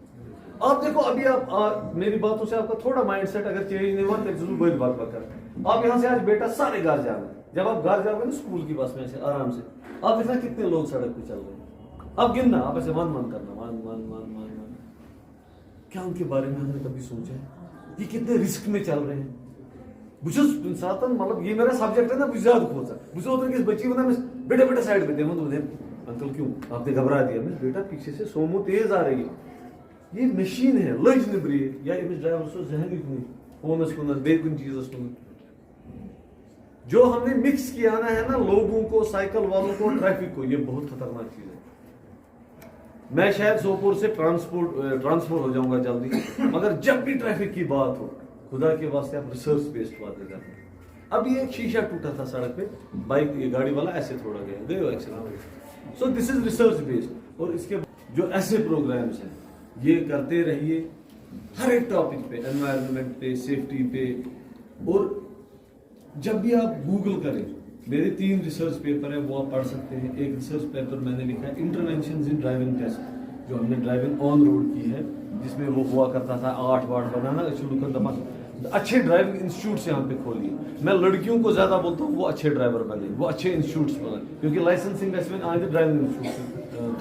Speaker 1: آپ دیکھو ابھی آپ میری باتوں سے آپ کا تھوڑا مائنڈ سیٹ اگر چینج نہیں ہوا تو بڑی بات کر. آپ یہاں سے آج بیٹا سارے گھر جا رہے ہیں. جب آپ گھر جاؤ گے نا اسکول کی بس میں سے آرام سے آپ دیکھنا کتنے لوگ سڑک پہ چل رہے ہیں. آپ گننا آپ ایسے ون ون کرنا one one one one one. کیا ان کے بارے میں ہم نے کبھی سوچا ہے یہ کتنے رسک میں چل رہے ہیں. بہت سات مطلب یہ میرا سبجیکٹ ہے نا بہت زیادہ کھوژا بہت اوتر کس بچی ونان بیٹا بیٹا سائڈ پہ دے انکل کیوں آپ نے گھبرا دیا میں بیٹا پیچھے سے سومو تیز آ رہی ہے یہ مشین ہے لج نہ بریک یا امس ڈرائیور سو ذہن کن فونس کن بے کن چیزس کن. جو ہم نے مکس کیا ہے نا لوگوں کو سائیکل والوں کو ٹریفک کو یہ بہت خطرناک چیز ہے. میں شاید سوپور سے ٹرانسفر ہو جاؤں گا جلدی مگر جب بھی ٹریفک کی بات ہو خدا کے واسطے آپ ریسرچ بیسڈ باتیں کرتے ہیں. اب یہ ایک شیشہ ٹوٹا تھا سڑک پہ بائک یہ گاڑی والا ایسے تھوڑا گیا accident. So this is research based. اور اس کے جو ایسے پروگرامس ہیں یہ کرتے رہیے ہر ایک ٹاپک پہ انوائرمنٹ پہ سیفٹی پہ. اور جب بھی آپ گوگل کریں میرے 3 ریسرچ پیپر ہیں وہ آپ پڑھ سکتے ہیں. ایک ریسرچ پیپر میں نے لکھا ہے انٹرونشنز ان ڈرائیونگ ٹیسٹ جو ہم نے ڈرائیونگ آن روڈ کی ہے جس میں وہ ہوا کرتا تھا 8 وارڈ بنانا اچھے ڈرائیونگ انسٹیٹیوٹس یہاں پہ کھولیے. میں لڑکیوں کو زیادہ بولتا ہوں وہ اچھے ڈرائیور بنے وہ اچھے انسٹیٹیوٹس بنائیں کیونکہ لائسنسنگ آئے ڈرائیونگ انسٹیٹیوٹ.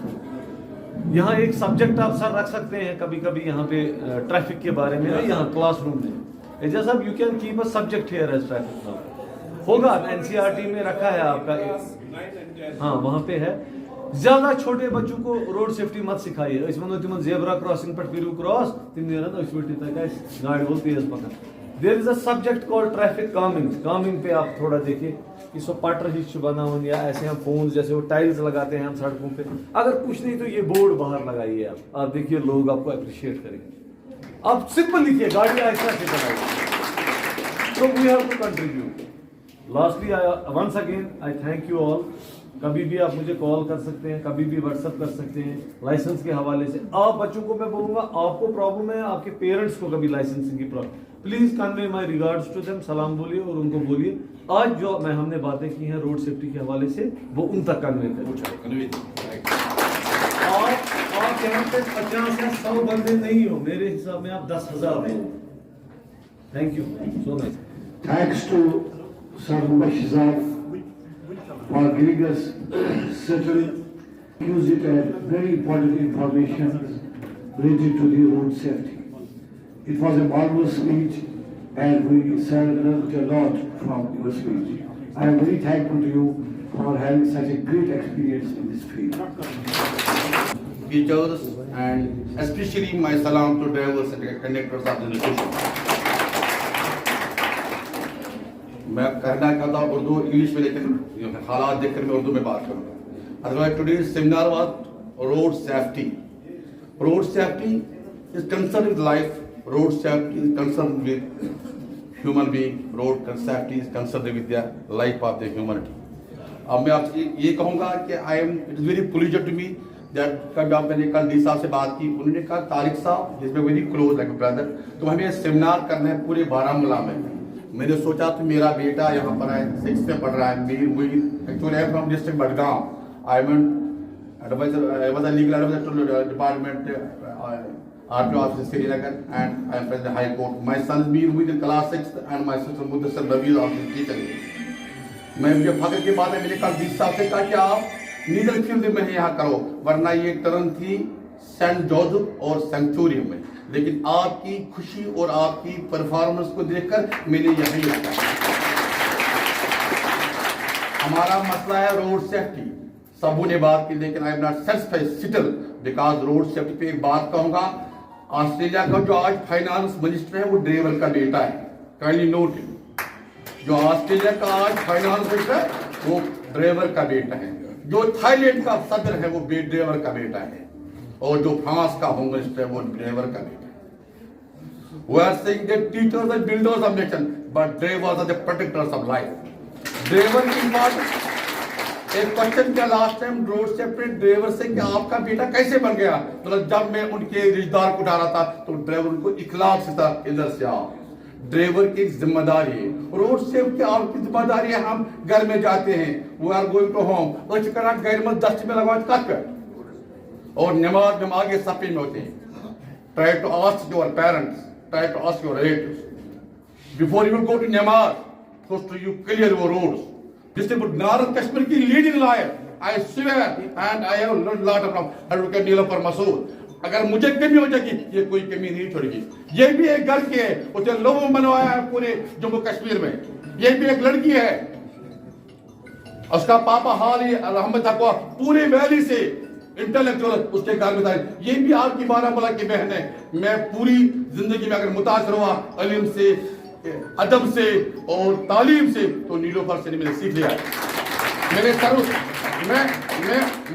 Speaker 1: یہاں ایک سبجیکٹ آپ سر رکھ سکتے ہیں کبھی کبھی یہاں پہ ٹریفک کے بارے میں یہاں کلاس روم میں اعجاز صاحب you can keep a subject here as traffic ہوگا NCERT میں رکھا ہے آپ کا ہاں وہاں پہ ہے. زیادہ چھوٹے بچوں کو روڈ سیفٹی مت سکھائیے اس ونو تمن زیبرا کراسنگ پہ کریو کراس تم نیرن اس وٹی تک گاڑی وول تیز پکان. There is a subject call traffic coming پہ آپ تھوڑا دیکھیے کہ سو پٹر ہی بناون یا ایسے ہم فون جیسے وہ ٹائلز لگاتے ہیں ہم سڑکوں پہ. اگر کچھ نہیں تو یہ بورڈ باہر لگائیے آپ دیکھیے لوگ آپ کو اپریشیٹ کریں گے. آپ سمپل لکھیے گاڑی ایسا سے چلائیے. تو we have to contribute. Lastly once again I thank you all. کبھی بھی آپ مجھے کال کر سکتے ہیں کبھی بھی واٹس ایپ کر سکتے ہیں لائسنس کے حوالے سے. آپ بچوں کو میں بولوں گا آپ کو پرابلم ہے آپ کے پیرنٹس کو کبھی لائسنسنگ کی problem please convey my regards to them. سلام بولیے اور ان کو بولیے آج جو ہم نے باتیں کی ہیں روڈ سیفٹی کے حوالے سے وہ ان تک کنوے کریں. آپ یہاں پہ 50 یا 100 بندے نہیں ہو میرے حساب میں آپ 10,000 ہیں. Thank you so much.
Speaker 2: Thanks to Sir Mubashir for giving us certain use it as very important information related to the road safety. It was a marvelous speech and we learned a lot from your speech. I am very thankful to you for having such a great experience in this field.
Speaker 3: Teachers and especially my salam to drivers and conductors of the institution. میں کہنا چاہتا ہوں Urdu English میں لیکن حالات دیکھ کر میں اردو میں بات کروں گا. Otherwise today's seminar was road safety. Road safety is concerned with life. Road safety is concerned with human being. Road safety is concerned with the life of the humanity. اب میں آپ سے یہ کہوں گا کہ it is very pleasure to me that کبھی آپ نے کل ڈی صاحب سے بات کی انہوں نے کہا طارق صاحب جس میں ویری کلوز لائک برادر تو ہمیں سیمینار کرنا ہے پورے بارہمولہ میں. میں نے سوچا تو میرا بیٹا یہاں پر ہے 6th میں پڑھ رہا ہے. Actually I am from district Budgam. I was a legal advisor to department RTO office Srinagar and I am president high court. My son been within class 6th and my sister Mudassir Naveed office teacher. میں مجھے فخر کی بات ہے میں نے کل D صاحب سے کہا کہ آپ نیدر فیلڈ میں یہاں کرو ورنہ یہ ٹرن تھی سینٹ جوزف اور سینکچوریم میں. لیکن آپ کی خوشی اور آپ کی پرفارمنس کو دیکھ کر میں نے یہی رکھا. ہمارا مسئلہ ہے روڈ سیفٹی. سبوں نے بات کی لیکن I am not satisfy still because road safety پہ ایک بات کہوں گا. آسٹریلیا کا جو آج فائنانس منسٹر ہے وہ ڈرائیور کا بیٹا ہے. Kindly note it. جو آسٹریلیا کا آج فائنانس منسٹر ہے وہ ڈرائیور کا بیٹا ہے. جو تھائی لینڈ کا صدر ہے وہ ڈرائیور کا بیٹا ہے. اور جو فرانس کا ہوم منسٹر ہے وہ ڈرائیور کا بیٹا ہے. We are saying that teachers are builders of nation, but drivers are the protectors of life. Driver کی بات एक क्वेश्चन किया last time road safety driver से कि आपका बेटा कैसे बन गया, तो जब मैं उनके रिश्तेदार को उठा रहा था तो ड्राइवर उनको इखलाक से था, इधर से आओ। ड्राइवर की जिम्मेदारी है, रोड सेफ्टी आपकी जिम्मेदारी है। हम घर में जाते हैं, we are going to home, घर में दस्त में लगा कत पे और नमाज में हम आगे सफे में होते हैं। Try to ask your parents, try to ask your relatives before you go to नमाज, first you clear your roads. जिससे नारद कश्मीर की leading lawyer, I swear and I have learn lot from advocate Nilofar Masood. अगर मुझे कमी हो जाएगी, ये कोई कमी नहीं छोड़ेगी। ये भी एक घर की है, उसे लोगों में बनवाया है पूरे जम्मू कश्मीर में। ये भी एक लड़की है, उसका पापा हाल ही रहमत तकवा पूरे वैली से इंटेलेक्चुअल उसके घर में था। ये भी आपकी बारामूला की बहन है। मैं पूरी जिंदगी में अगर मुतासर हुआ इल्म से, अदब से और तालीम से, तो नीलोफर से मैंने सीख लिया। मेरे सर मैं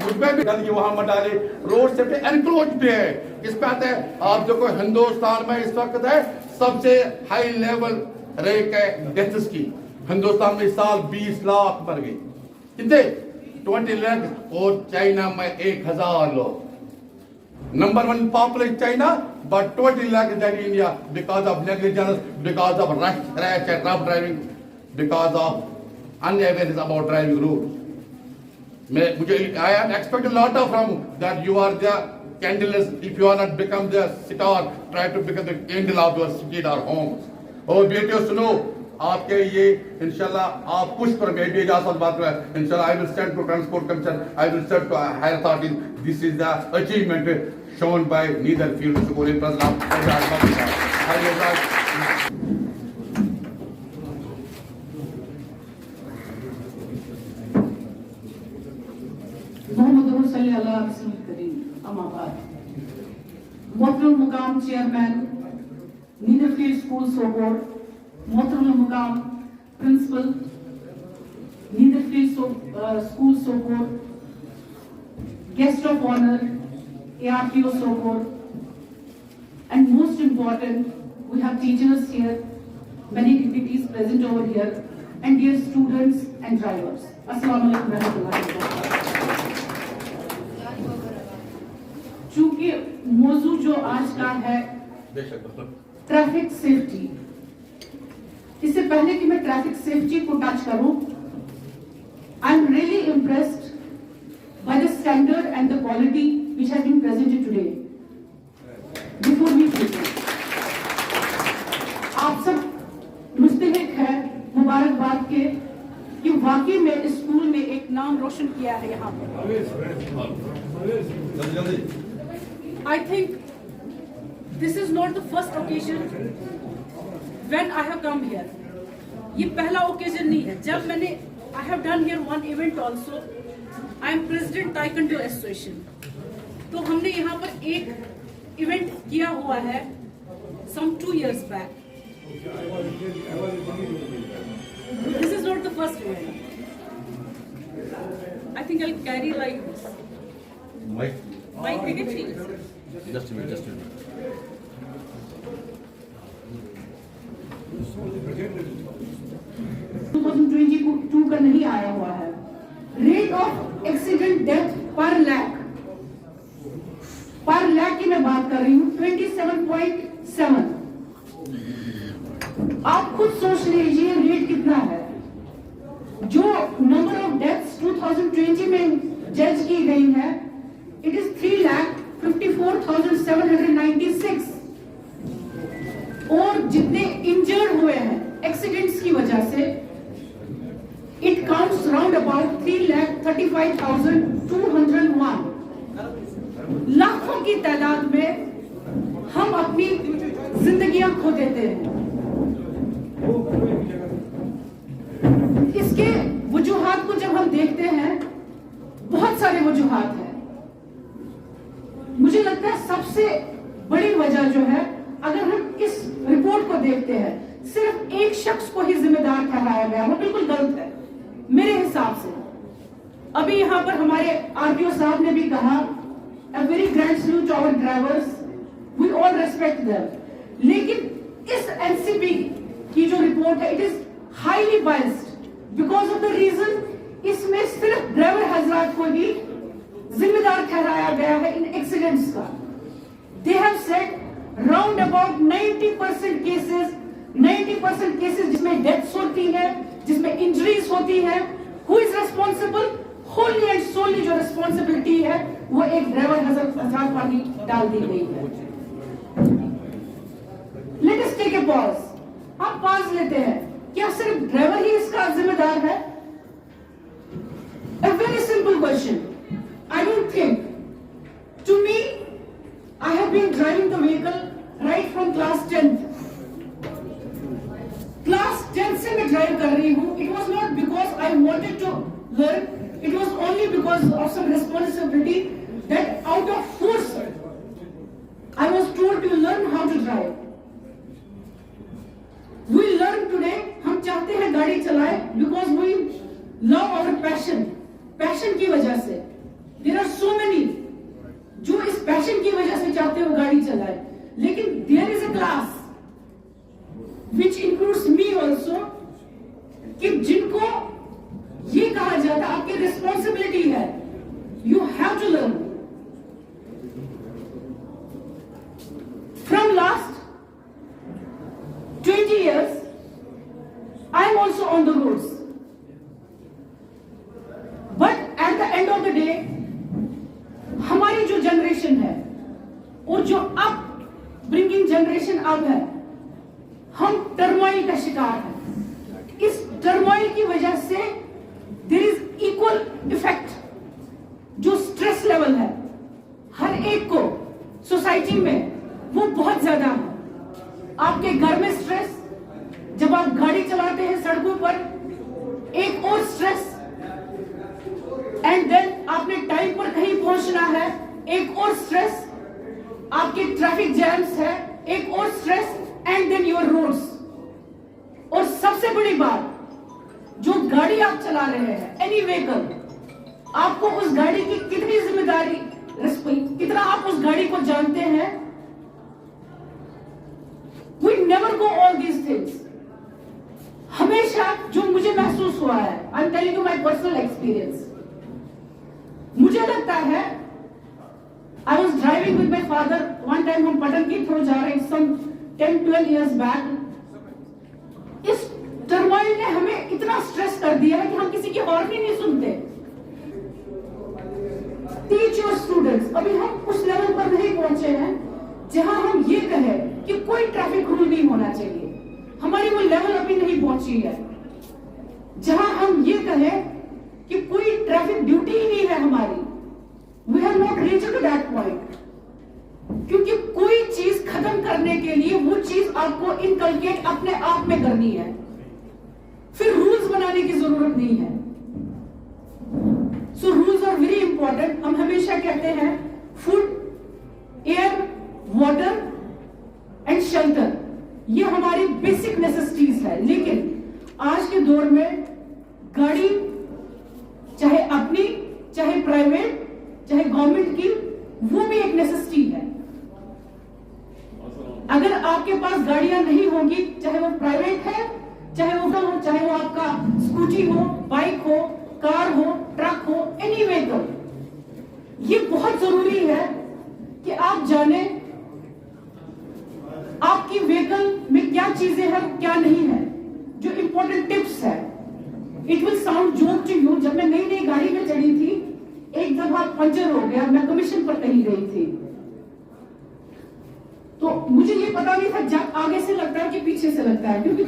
Speaker 3: मुझमें भी गंदगी वहां मत डाले। रोड सेफ्टी एनक्रोच पे है, इस पे आता है। आप देखो हिंदुस्तान में इस वक्त है सबसे हाई लेवल रेट है डेथ्स की। हिंदुस्तान में इस साल 20 लाख मर गए, कितने 20 लाख, और चाइना में 1000 लोग। Number 1 population China, but 20 lakh is dead in India because of negligence, because of rash and rough driving, because of unawareness about driving rules. I am expecting a lot of from that. You are the candles. If you are not become the star, try to become the candle of your street or homes. और बेटियों सुनो, आपके ये इंशाल्लाह आप कुछ पर मैं भी इजाजत बात कर इंशाल्लाह I will send to transport commission, I will send to higher authorities. This is the achievement shown by neither field school in President
Speaker 4: मोहतरम मुकाम चेयरमैन नीदरफील्ड स्कूल सोपोर, मोहतरम मुकाम principal Netherfield school Sopore, guest of honour ARTO Sopore, and most important, we have teachers here, many degrees present over here, and dear students and drivers. Assalamu alaikum warahmatullahi wabarakatuh. चूंकि मौजू जो आज का है traffic safety, इससे पहले कि मैं ट्रैफिक सेफ्टी को टच करूं, I am really impressed by the standard and the quality which has been presented today. Before we proceed, आप सब मुस्तहिक हैं मुबारकबाद के कि वाकई में इस स्कूल में एक नाम रोशन किया है यहाँ पर। I think this is not the first occasion when I have come here. ये पहला occasion नहीं है जब मैंने I have done here one event also. I am President Taekwondo Association. तो हमने यहाँ पर एक इवेंट किया हुआ है some 2 years back. This is not the first event. I think I'll carry like this. Mic take it, please.
Speaker 3: Just a minute.
Speaker 4: 2022 का नहीं आया हुआ है। रेट ऑफ एक्सीडेंट डेथ पर लाख की मैं बात कर रही हूँ 27.7। आप खुद सोच लीजिए रेट कितना है। जो नंबर ऑफ डेथ्स 2020 में जज की गई है, इट इज 3,54,796। और जितने इंजर्ड हुए हैं एक्सीडेंट्स की वजह से, it counts round about 3,35,201। लाखों की तादाद में हम अपनी जिंदगियां खो देते हैं। इसके वजूहात को जब हम देखते हैं, बहुत सारे वजूहात हैं। मुझे लगता है सबसे बड़ी वजह जो है, अगर हम इस रिपोर्ट को देखते हैं, सिर्फ एक शख्स को ही जिम्मेदार ठहराया गया, वो बिल्कुल गलत है मेरे हिसाब से। अभी यहाँ पर हमारे आरटीओ साहब ने भी कहा, a very grand salute to our drivers, we all respect them. लेकिन इस एनसीपी की जो रिपोर्ट है, it is highly biased because of the reason اس میں صرف ڈرائیور حضرات کو ہی ذمہ دار ٹھہرایا گیا ہے ان ایکسیڈنٹس کا. They have said round about 90% cases جس میں ڈیتھس ہوتی ہیں, جس میں انجریز ہوتی ہیں, who is responsible? Wholly and solely جو responsibility ہے وہ ایک ڈرائیور حضرات پر ہی ڈال دی گئی ہے. Let us take a pause. آپ پاز لیتے ہیں, کیا صرف ڈرائیور ہی اس کا ذمہ دار ہے؟ A very simple question. I don't think. To me, I have been driving the vehicle right from class 10th. Class 10th سے میں ڈرائیو کر رہی ہوں. It was not because I wanted to learn. It was only because of some responsibility that out of force I was told to learn how to drive. We learn today. ہم چاہتے ہیں گاڑی چلائیں because we love our passion. Passion کی وجہ سے. There are so many جو اس پیشن کی وجہ سے چاہتے ہو گاڑی چلائے. لیکن there is a class which includes me also کہ جن کو یہ کہا جاتا ہے آپ کی ریسپانسبلٹی ہے, you have to learn. From last 20 years I am also on the roads, but at the end of the day ہماری جو جنریشن ہے اور جو اب برنگنگ جنریشن اب ہے, ہم ٹرموائل کا شکار ہیں. اس ٹرموائل کی وجہ سے دیر از ایکول افیکٹ. جو سٹریس لیول ہے ہر ایک کو سوسائٹی میں وہ بہت زیادہ ہے. آپ کے گھر میں سٹریس, جب آپ گاڑی چلاتے ہیں سڑکوں پر ایک اور سٹریس, اینڈ دین آپ نے ٹائم پر کہیں پہنچنا ہے ایک اور سٹریس, آپ کے ٹریفک جیمز ہے ایک اور stress, and then your roads. اور سب سے بڑی بات, جو گاڑی آپ چلا رہے ہیں اینی ویکل, آپ کو اس گاڑی کی کتنی ذمہ داری, کتنا آپ اس گاڑی کو جانتے ہیں. We never go all these things. ہمیشہ جو مجھے محسوس ہوا ہے, I'm telling you my personal experience. مجھے لگتا ہے I was driving with my father one time, ہم پٹن کی طرف جا رہے ہیں some 10-12 years back. اس ٹرموائل نے ہمیں اتنا سٹریس کر دیا ہے کہ ہم کسی کی ہارن ہی نہیں سنتے. Teach your students. ابھی ہم اس لیول پر نہیں پہنچے ہیں جہاں ہم یہ کہیں کہ کوئی ٹریفک رول نہیں ہونا چاہیے. ہماری وہ لیول ابھی نہیں پہنچی ہے جہاں ہم یہ کہیں کہ کوئی ٹریفک ڈیوٹی ہی نہیں ہے ہماری. We have not reached to that point. کیونکہ کوئی چیز ختم کرنے کے لیے وہ چیز آپ کو انکلکیٹ اپنے آپ میں کرنی ہے, پھر رولز بنانے کی ضرورت نہیں ہے. So rules are very important. ہم ہمیشہ کہتے ہیں food, air, water and shelter, یہ ہماری بیسک نیسیسٹیز ہے. لیکن آج کے دور میں گاڑی چاہے اپنی, چاہے پرائیویٹ, چاہے گورنمنٹ کی, وہ بھی ایک نیسیسٹی ہے. اگر آپ کے پاس گاڑیاں نہیں ہوں گی, چاہے وہ پرائیویٹ ہے, چاہے وہ ہو, چاہے وہ آپ کا اسکوٹی ہو, بائک ہو, کار ہو, ٹرک ہو, اینی ویکل, یہ بہت ضروری ہے کہ آپ جانیں آپ کی ویکل میں کیا چیزیں ہیں کیا نہیں ہے. جو امپورٹنٹ ٹپس ہے, it will sound joke to you. جب میں نئی نئی گاڑی میں چڑھی تھی, ایک دفعہ پنچر ہو گیا, میں کمیشن پر کہیں گئی تھی, تو مجھے یہ پتا نہیں تھا جب آگے سے لگتا ہے کہ پیچھے سے لگتا ہے, کیونکہ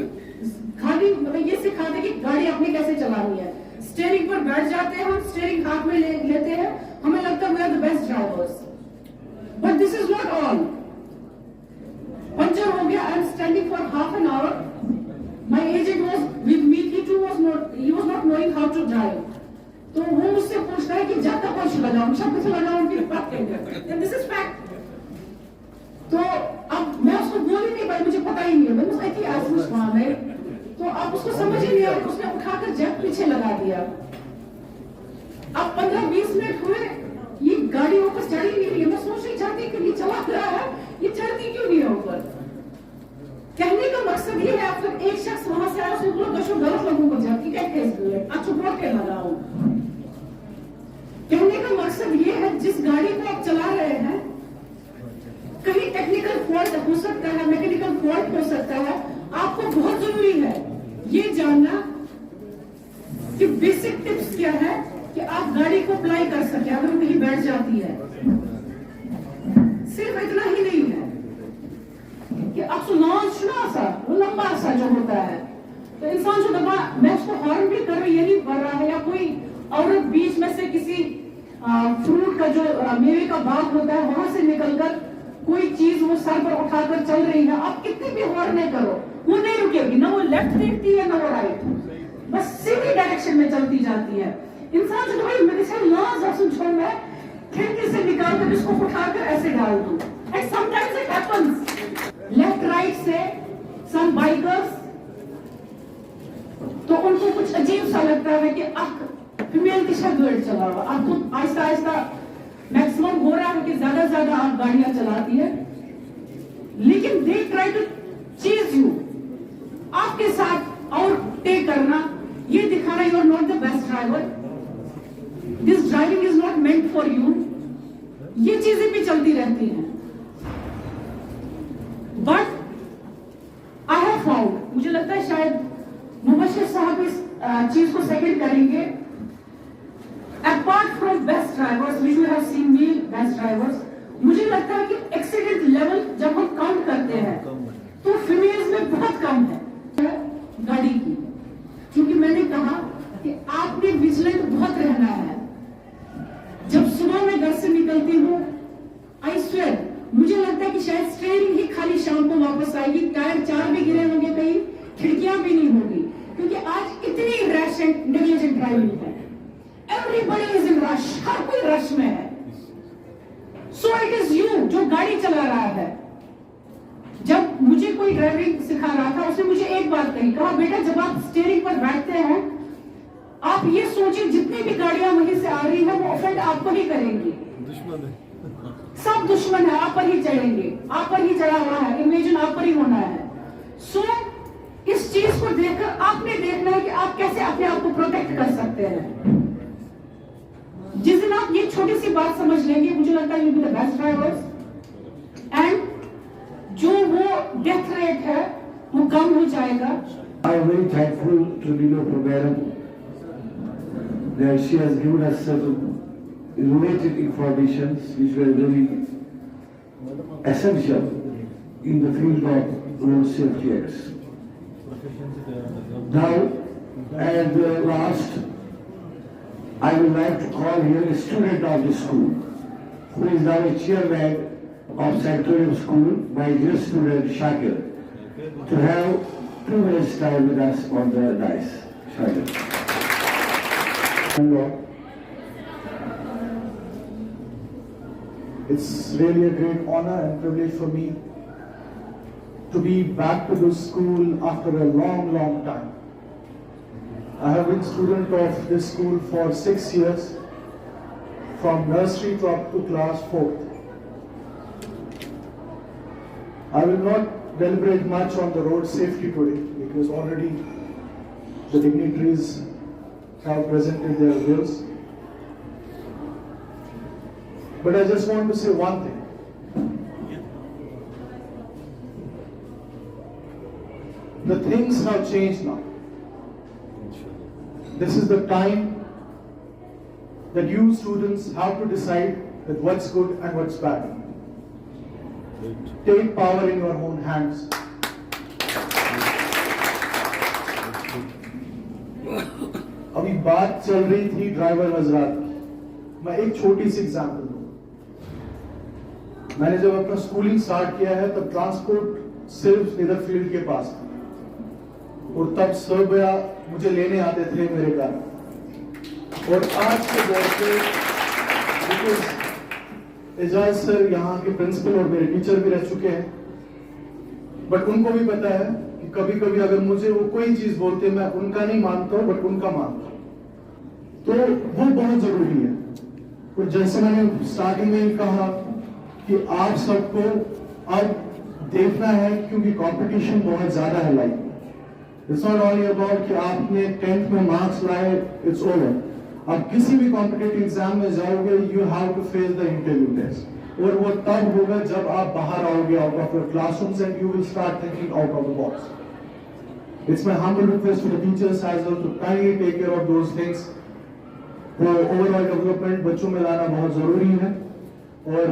Speaker 4: خالی یہ سکھاتے کہ گاڑی اپنی کیسے چلانی ہے. اسٹیئرنگ پر بیٹھ جاتے ہیں ہم, اسٹیئرنگ ہاتھ میں لیتے ہیں, ہمیں لگتا ہے we are the best drivers. But this is not all. Puncture ہو گیا, I am standing for half an hour. My agent was with me. He was not knowing how to drive. تو وہ مجھ سے پوچھتا ہے کہ جاتا کون سی لگاؤں, شب سے لگاؤں کہ بات کریں گے. And this is fact. تو اب میں اس کو بول ہی نہیں پائی, مجھے پتا ہی نہیں ہے. میں نے کہا کہ آسمش وہاں ہے, تو آپ اس کو سمجھ ہی نہیں آیا, اس نے اٹھا کر جیب پیچھے لگا دیا. اب 15-20 منٹ ہوئے, یہ گاڑی واپس چڑھی نہیں رہی. میں سوچ رہی چاہتی کہ یہ چلا رہا ہے, یہ چڑھتی کیوں نہیں ہے اوپر. کہنے کا مقصد یہ ہے, پھر ایک شخص وہاں سے آیا, اس نے بولا کہ غلط لوگوں کو جاتی کیا کیس ہوئے, اچھا بہت کہنا رہا ہوں. مقصد یہ ہے جس گاڑی کو آپ چلا رہے ہیں کہیں ٹیکنیکل فالٹ ہو سکتا ہے, میکینیکل فالٹ ہو سکتا ہے. آپ کو بہت ضروری ہے یہ جاننا کہ بیسک ٹپس کیا ہے کہ آپ گاڑی کو اپلائی کر سکیں اگر وہ کہیں بیٹھ جاتی ہے. صرف اتنا ہی نہیں ہے کہ آپ لانچ سنا سا وہ لمبا سا جو ہوتا ہے تو انسان جو دبا میں اس کو ہارن بھی کر رہی یہ نہیں پڑ رہا ہے, یا کوئی عورت بیچ میں سے کسی فروٹ کا جو میوے کا باغ ہوتا ہے وہاں سے نکل کر کوئی چیز وہ سر پر اٹھا کر چل رہی ہے, آپ کتنی بھی ہارن کرو وہ نہیں رکے گی, نہ وہ لیفٹ دیکھتی ہے نہ وہ رائٹ, بس سیدھی ڈائریکشن میں چلتی جاتی ہے. انسان جو بھائی میرے سے لانچ آسن چھوڑ میں کھڑکی سے نکال کر اس کو اٹھا کر ایسے ڈال دوں. And some times it happens left right سے سم بائکرز تو ان کو کچھ عجیب سا لگتا ہے کہ فیمیل کی شاید گاڑی چلا ہوا. آپ کو آہستہ آہستہ میکسیمم ہو رہا ہے کہ زیادہ سے زیادہ آپ گاڑیاں چلاتی ہے, لیکن they try to chase you, آپ کے ساتھ اور ٹیک کرنا, یہ دکھانا you are not the best driver, this driving is not meant for you. یہ چیزیں بھی چلتی رہتی ہیں. بٹ آئی ہیو فاؤنڈ, مجھے لگتا ہے شاید مبشر صاحب اس چیز کو سیکنڈ کریں گے, apart from best drivers which you have seen me best drivers, مجھے لگتا ہے کہ ایکسیڈنٹ لیول جب ہم کاؤنٹ کرتے ہیں تو فیمیلز میں بہت کم ہے گاڑی کی, کیونکہ میں نے کہا کہ آپ نے ویجیلنٹ بہت رہنا ہے. جب صبح میں گھر سے نکلتی ہوں آئی سویئر مجھے لگتا ہے کہ شاید اسٹیئرنگ ہی خالی شام کو واپس آئے گی, ٹائر 4 بھی گرے ہوں گے, کہیں کھڑکیاں بھی نہیں ہوگی, کیونکہ آج اتنی ریش اینڈ نیگلیجنٹ ڈرائیونگ ہے. Everybody is in rush, ہر کوئی رش میں ہے. So it is you جو گاڑی چلا رہا ہے. جب مجھے کوئی ڈرائیونگ سکھا رہا تھا اس نے مجھے ایک بات کہی, کہا بیٹا جب آپ اسٹیئرنگ پر بیٹھتے ہیں آپ یہ سوچیں جتنی بھی گاڑیاں وہیں سے آ رہی ہیں وہ افیکٹ آپ کو ہی کریں گی, سب دشمن ہے, آپ پر ہی چڑھیں گے, آپ پر ہی چڑھا ہوا ہے, امیجن آپ پر ہی ہونا ہے. سو اس چیز کو دیکھ کر آپ نے دیکھنا ہے کہ آپ کیسے اپنے آپ کو پروٹیکٹ کر سکتے ہیں. جس دن آپ یہ چھوٹی سی بات سمجھ لیں گے مجھے لگتا ہے you be the best drivers, and جو وہ ڈیتھ ریٹ ہے وہ کم ہو جائے گا.
Speaker 2: I am very thankful to Nilofer Madam that she has given us certain related informations which were very essential in the field of road safety acts. Now, at the last, I would like to call here a student of the school, who is now a chairman of Sanctorium School, my dear student Shakir, to have 2 minutes time with us on the dais. Shakir.
Speaker 5: It's really a great honor and privilege for me to be back to this school after a long, long time. I have been student of this school for 6 years, from nursery to up to class 4th. I will not deliberate much on the road safety today because already the dignitaries have presented their views. But I just want to say one thing. The things have changed now. This is the time that you students have to decide that what's good and what's bad. Take power in your own hands. ابھی بات چل رہی تھی driver حضرات کی, میں ایک چھوٹی سی ایگزامپل دوں. میں نے جب اپنا اسکولنگ اسٹارٹ کیا ہے تب ٹرانسپورٹ صرف ادھر فیلڈ کے پاس تھا, اور تب سب مجھے لینے آتے تھے میرے گھر. اور آج کے دور پہ اعجاز سر یہاں کے پرنسپل اور میرے ٹیچر بھی رہ چکے ہیں, بٹ ان کو بھی پتا ہے کہ کبھی کبھی اگر مجھے وہ کوئی چیز بولتے میں ان کا نہیں مانتا ہوں بٹ ان کا مانتا ہوں, تو وہ بہت ضروری ہے. اور جیسے میں نے اسٹارٹنگ میں ہی کہا کہ آپ سب کو اب دیکھنا ہے کیونکہ کمپٹیشن بہت زیادہ ہے لائف میں. It's not only about کہ آپ نے 10th میں مارکس لائے, it's over. आप किसी भी कॉम्पिटिटिव एग्जाम में जाओगे, you have to face the interview test, और वो तब होगा जब आप बाहर आओगे out of your classrooms and you will start thinking out of the box. It's my humble request to the teachers as well to kindly take care of those things. वो overall development बच्चों में लाना बहुत जरूरी है. और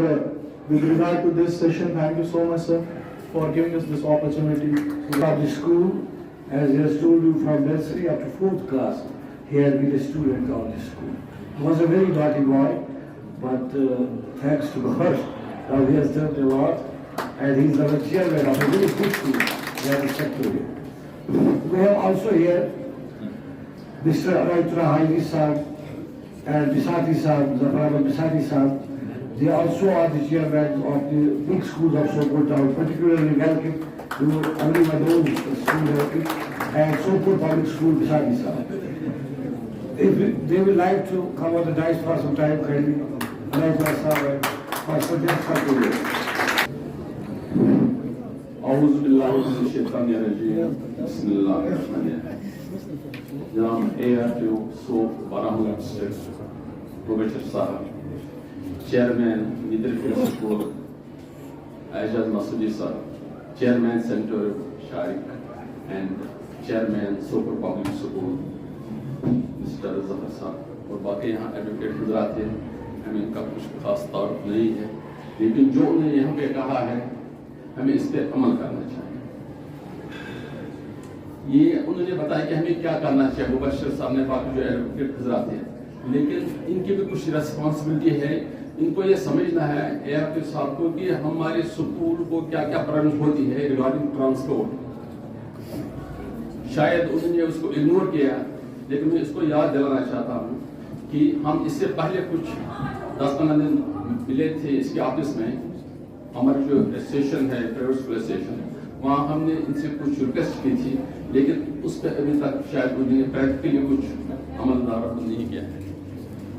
Speaker 5: with regard to this session, thank you so much, sir, for giving us this opportunity.
Speaker 2: Of the school, as he has told you, from nursery up to 4th class, he has been a student of the school. He was a very naughty boy, but thanks to God, now he has done a lot, and he is the chairman of a very good school. They are respected. We have also here Mr. Araitra Haili Sahab and Bisati Sahab, Zafar Bisati Sahab. They also are the chairman of the big schools of Sopur town, particularly welcome to everyone knows school and Sopur Public School Bisati Sahab. If they would like to come on the dais for some time, kindly, Araitra Sahab or suggest something.
Speaker 6: أعوذ بالله من الشيطان الرجيم بسم الله الرحمن الرحيم. جناب ARTO صوف بارہمولہ ڈسٹرکٹ پروفیسر صاحب، chairman middle school Ijaz Masoodi صاحب، chairman centre Shariq and chairman Sopore public school mister Zafar صاحب، اور باقی یہاں ایڈوکیٹ حضرات ہیں. ہمیں ان کا کچھ خاص تعارف نہیں ہے، لیکن جو انہوں نے یہاں پہ کہا ہے ہمیں اس پہ عمل کرنا چاہیے. یہ انہوں نے بتایا کہ ہمیں کیا کرنا چاہیے، مبشر صاحب نے باقی جو ایڈوکیٹ حضرات ہیں، لیکن ان کی بھی کچھ ریسپانسبلٹی ہے. ان کو یہ سمجھنا ہے ARTO صاحب کو کہ ہمارے اسکول کو کیا کیا پرابلم ہوتی ہے ریگارڈنگ ٹرانسپورٹ. شاید انہوں نے اس کو اگنور کیا، لیکن میں اس کو یاد دلانا چاہتا ہوں کہ ہم اس سے پہلے کچھ 10-15 دن ملے تھے اس کے آفس میں. ہمارا جو اسٹیشن ہے پرائیویٹ اسکول اسٹیشن، وہاں ہم نے ان سے کچھ ریکویسٹ کی تھی، لیکن اس پہ ابھی تک شاید انہوں نے پریکٹیکلی کچھ عمل درآمد نہیں کیا ہے.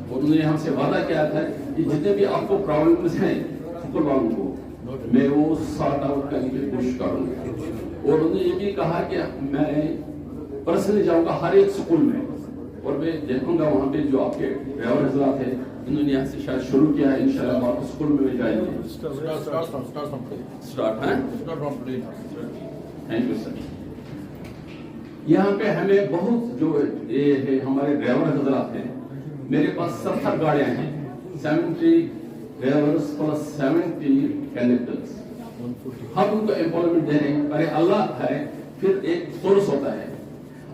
Speaker 6: اور انہوں نے ہم سے وعدہ کیا تھا کہ جتنے بھی آپ کو پرابلمس ہیں اسکول والوں کو، میں وہ سارٹ آؤٹ کرنے کی کوشش کروں گا. اور انہوں نے یہ بھی کہا کہ میں پرسنلی جاؤں گا ہر ایک اسکول میں، اور میں دیکھوں گا وہاں پہ جو آپ کے ڈرائیور حضرات ہیں، انہوں نے یہاں سے شاید شروع کیا ہے، انشاءاللہ آپ اسکول میں بھی جائیں گے. Thank you sir. یہاں پہ ہمیں بہت جو یہ ہے ہمارے ڈرائیور حضرات ہیں، میرے پاس 70 گاڑیاں ہیں، 70 ڈرائیورز پلس 70 کنڈکٹرز. ہم ان کو امپلائمنٹ دے رہے ہیں. ارے اللہ ہے پھر ایک سورس ہوتا ہے.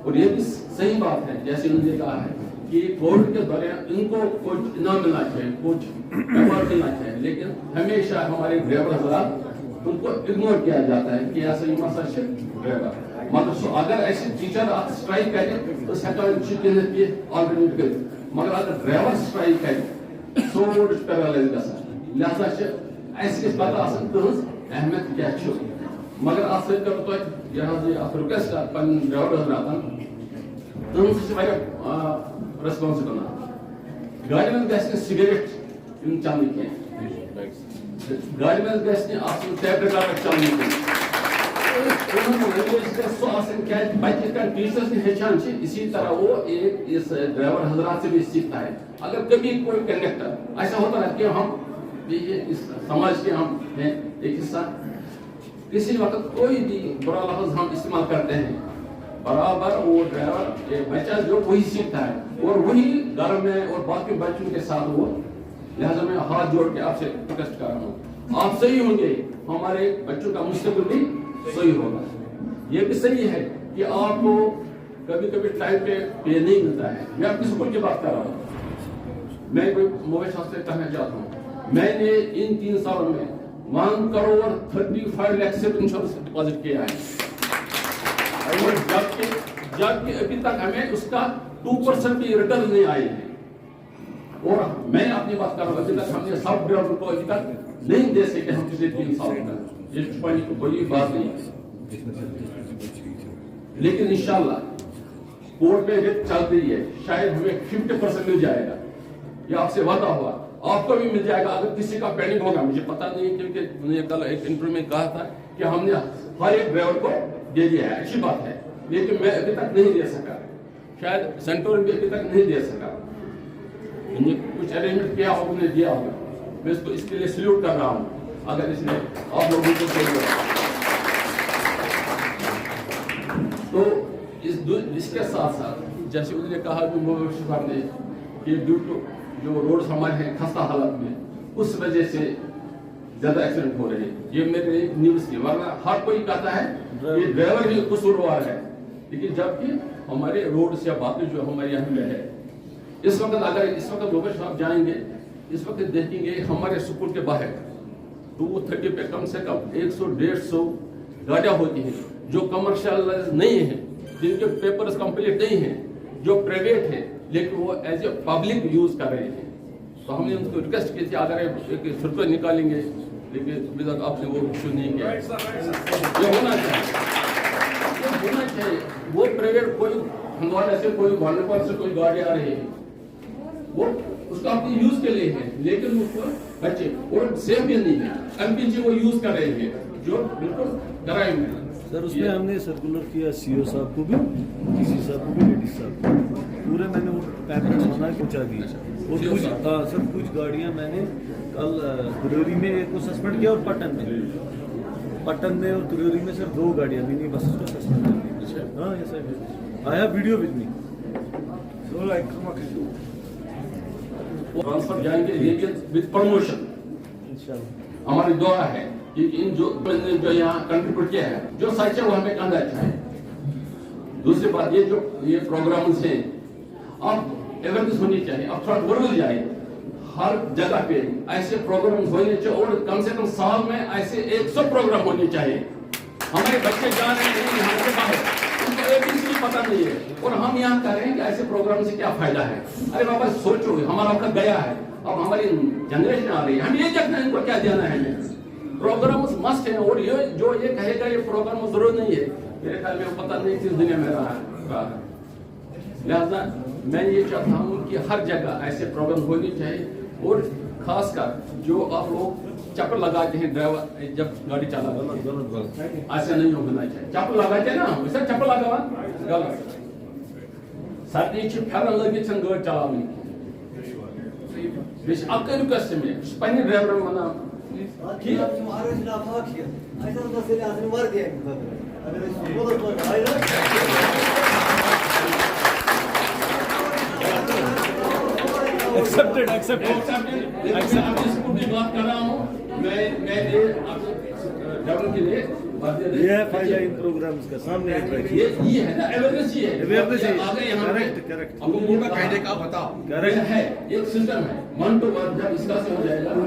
Speaker 6: اور یہ بھی صحیح بات ہے جیسے انہوں نے کہا ہے کہ کووڈ کے دوران ان کو کچھ انعام ملنا چاہیے، کچھ ایوارڈ ملنا چاہیے، لیکن ہمیشہ ہمارے ڈرائیور حضرات ان کو اگنور کیا جاتا ہے کہ ایسا یہ مسئلہ ہے ڈرائیور. مطلب اگر ایسے ٹیچر آپ اسٹرائک کریں تو ہیکان یہ آلٹرنیٹ کریں، مگر اگر ڈرائیور اسٹرائک کریں سورس پیرالائز گژھان. لہذا ایسے کس پتہ آسان تہذ اہمیت کیا چھو. مگر ات سۭتۍ کرو تۄہہِ یہِ حظ یہِ اکھ رِکویسٹ پنٕنٮ۪ن ڈرایور حضراتن، تہنٛز چھِ واریاہ ریسپانس کران. گاڑِ منٛز گژھِ نہٕ سِگریٹ یُن چلنہٕ کینٛہہ، گاڑِ منٛز گژھِ نہٕ آسُن ٹیپ رِکارڈر چلنہٕ کینٛہہ. سُہ آسن کیٛازِ بچہِ یِتھ کٔنۍ ٹیچرس نِش ہیٚچھان چھِ اسی طرح وہ ایک اس ڈرائیور حضرات سے بھی سیکھتا ہے. اگر کبھی کوئی کنڈکٹر ایسا ہوتا ہے کہ ہم اس سماج کے ہم ہیں ایک حصہ، کسی وقت کوئی بھی برا لفظ ہم استعمال کرتے ہیں، برابر وہ ڈرائیور بچہ جو وہی سیکھتا ہے اور وہی گھر میں اور باقی بچوں کے ساتھ وہ. لہٰذا میں ہاتھ جوڑ کے آپ سے ریکویسٹ کر رہا ہوں، آپ صحیح ہوں گے ہمارے بچوں کا مستقبل بھی صحیح ہوگا. یہ بھی صحیح ہے کہ آپ کو کبھی کبھی ٹائم پہ پے نہیں ملتا ہے. میں اپنے اسکول کی بات کر رہا ہوں، میں کوئی موبائل شاپ سے کہنا چاہتا ہوں، میں نے ان 3 سالوں میں 1.35 کروڑ سے انشورنس ڈپازٹ کیا ہے، اور جبکہ ابھی تک ہمیں اس کا 2% بھی ریٹرن نہیں آئے ہیں. اور میں اپنی بات کر رہا ہوں، ابھی تک ہم نے سب ڈرائیور کو ابھی تک نہیں دے سکے ہم پچھلے 3 سالوں تک. یہ چھپانے کی کوئی بات نہیں ہے، لیکن انشاءاللہ کورٹ میں ریٹ چل رہی ہے، شاید ہمیں 50% مل جائے گا. یہ آپ سے وعدہ ہوا، آپ کو بھی مل جائے گا. اگر کسی کا پینڈنگ ہوگا مجھے پتا نہیں، کیونکہ انہوں نے کل ایک انٹرویو میں کہا تھا کہ ہم نے ہر ایک ڈرائیور کو دے دیا ہے، اچھی بات ہے، لیکن میں ابھی تک نہیں دے سکا، شاید سینٹور بھی ابھی تک نہیں دے سکا. कुछ अरेंजमेंट किया होगा, उन्हें दिया होगा, मैं इसको इसके लिए सल्यूट कर रहा हूँ अगर इसने आप लोगों को चाहिए। तो इसके साथ साथ जैसे उन्होंने कहा कि मुबशर साहब ने कि ड्यू टू जो रोड्स हमारे हैं खस्ता हालत में, उस वजह से ज्यादा एक्सीडेंट हो रहे हैं। ये मेरे एक न्यूज थी, वरना हर कोई कहता है कि ड्राइवर ही कसूरवार है, लेकिन जबकि हमारे रोड्स या बातें जो हमारे यहाँ पे है इस वक्त, अगर इस वक्त मुबशर साहब जाएंगे, इस वक्त देखेंगे हमारे स्कूल के बाहर 230 पे कम से कम 100-150 गाड़ियाँ होती हैं जो कमर्शियल नहीं है, जिनके पेपर्स कंप्लीट नहीं है, जो प्राइवेट है, लेकिन वो एज ए पब्लिक यूज कर रहे हैं। तो हमने उनको रिक्वेस्ट की थी अगर एक छुट्टी निकालेंगे, लेकिन अभी तक आपने वो इशू नहीं किया। ये होना चाहिए। वो प्राइवेट कोई हमारे से कोई वाटर से कोई गाड़ी आ रही है, वो उसका अपने यूज के लिए है, लेकिन उसको बच्चे और सेफ भी नहीं है, एलपीजी वो यूज कर रहे हैं जो बिल्कुल क्राइम है।
Speaker 1: सर उसमें हमने सर्कुलर किया सीओ साहब को भी, डीसी साहब को भी, लेडी साहब को, पूरे मैंने वो पैकेट बना के पहुँचा दिया। और कुछ सर कुछ गाड़ियाँ मैंने कल तुरौरी में एक को सस्पेंड किया और पटन में और तुरौरी में सर 2 गाड़ियाँ मिनी बस को सस्पेंड कर दी। हाँ ये सर आया वीडियो विद मी।
Speaker 6: ट्रांसफर जाएंगे लेकिन विद प्रमोशन। हमारी दुआ है कि इन जो यहाँ कंट्रीब्यूट किया है, जो सच है वो हमें कहना अच्छा है। दूसरी बात ये प्रोग्राम्स हैं, अब अवेयरनेस होनी चाहिए, अब थोड़ा वर्ल्ड जाए, हर जगह पे ऐसे प्रोग्राम होने चाहिए और कम से कम साल में ऐसे 100 प्रोग्राम होने चाहिए। हमारे बच्चे जा रहे हैं यहाँ से बाहर, उनको ABC पता नहीं है और हम यहाँ कह रहे हैं कि ऐसे प्रोग्राम से क्या फायदा है। अरे बाबा सोचो, हमारा वक्त गया है, अब हमारी जनरेशन आ रही है, हम ये देखना है इनको क्या देना है। प्रोग्राम मस्ट है, और ये जो ये कहेगा ये प्रोग्राम जरूर नहीं है, मेरे ख्याल में पता नहीं किस दुनिया में रहा है। लिहाजा मैं ये चाहता हूँ कि हर जगह ऐसे प्रोग्राम होने चाहिए, और खासकर जो आप लोग चप्पल लगाते हैं ड्राइवर जब गाड़ी चलाते हैं, ऐसा नहीं होना चाहिए। चप्पल लगाते हैं ना, वैसे चप्पल लगा गलत सर्दी फैरन लगित गाड़ी चलाने अक्ल रिक्वेस्ट में पन्ने ड्राइवर मना
Speaker 1: एक्सेप्टेड
Speaker 6: इसको भी बात कर रहा हूँ मैं ड्राइवर के लिए
Speaker 1: ये है फायदा इन प्रोग्राम्स का सामने
Speaker 6: ये है ना अवेयरनेस, ये है आगे यहाँ
Speaker 1: करेक्ट
Speaker 6: आपको मोटा फायदे का बताओ है एक सिस्टम है 1 to 1 जब इसका से हो जाएगा तो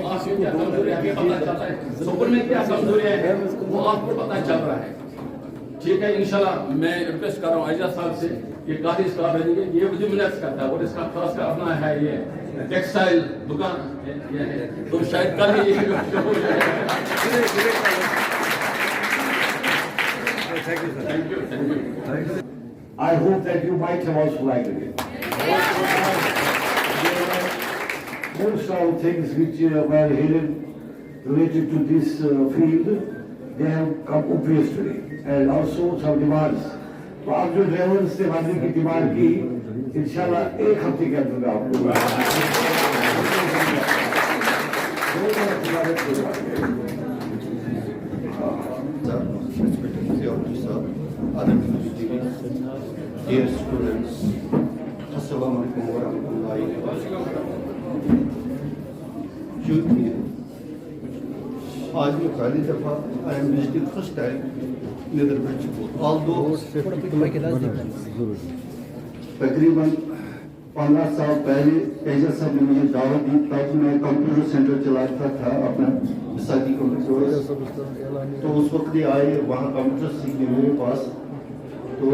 Speaker 6: आपको क्या कमजोरी है पता चलता है, सुपर में क्या कमजोरी है वो आपको पता चल रहा है। ठीक है, इंशाल्लाह मैं रिक्वेस्ट कर रहा हूँ एजाज साहब से कि काफी स्टाफ रहेंगे, ये मुझे मिनट्स करता है और इसका खास कर अपना है ये टेक्सटाइल दुकान ये है, तो शायद कल ही
Speaker 1: thank you.
Speaker 2: I hope that you might have also liked it. Most of things which were hidden related to this field, they have come obviously, and also some demands. तो आप जो ड्राइवर से वादे की डिमांड की, इंशाल्लाह 1 हफ्ते के अंदर आपको
Speaker 7: Dear students, Assalamu alaikum wa rahmatullahi wa barakatuh. आज मैं पहली दफा I am visiting first time Netherlands school. Although तकरीबन 15 साल पहले एजाज साहब ने मुझे दावत दी, तब मैं कंप्यूटर सेंटर चलाता था अपना विसाखी कंप्यूटर। तो उस वक्त ये आए वहाँ कंप्यूटर सीखने मेरे पास, तो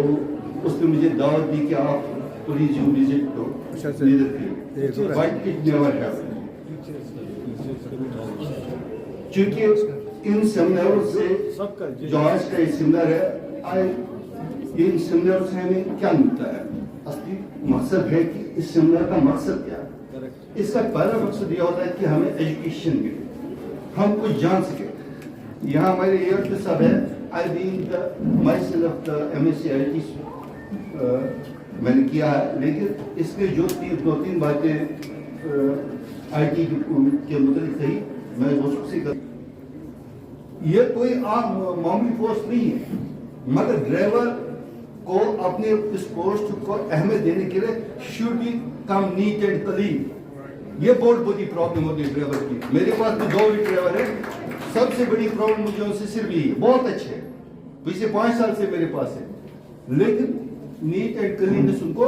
Speaker 7: उसने मुझे दावत दी कि आप प्लीज यू विजिट तो बट इट नेवर हैपेंड। क्योंकि इन सेमिनारों से जो आज का ये सेमिनार है, इन सेमिनारों से हमें क्या मिलता है? असली मकसद है कि इस सेमिनार का मकसद क्या है? इसका पहला मकसद यह होता है कि हमें एजुकेशन मिले, हम कुछ जान सके। यहाँ हमारे एयर पे सब है, I been myself the MSc IT میں نے کیا ہے، لیکن اس میں جو دو تین باتیں آئی ٹی کے متعلق کہی، میں وہ سب سے یہ کوئی عام معمولی پوسٹ نہیں ہے، مگر ڈرائیور کو اپنے اس پوسٹ کو اہمیت دینے کے لیے should become neat and clean. یہ بہت بڑی پرابلم ہوتی ہے ڈرائیور کی. میرے پاس بھی 2 ڈرائیور ہیں، سب سے بڑی پرابلم مجھے ان سے صرف یہی ہے. بہت اچھے ہیں، پچھلے 5 سال سے میرے پاس ہے، لیکن نیٹ اینڈ کلیننس ان کو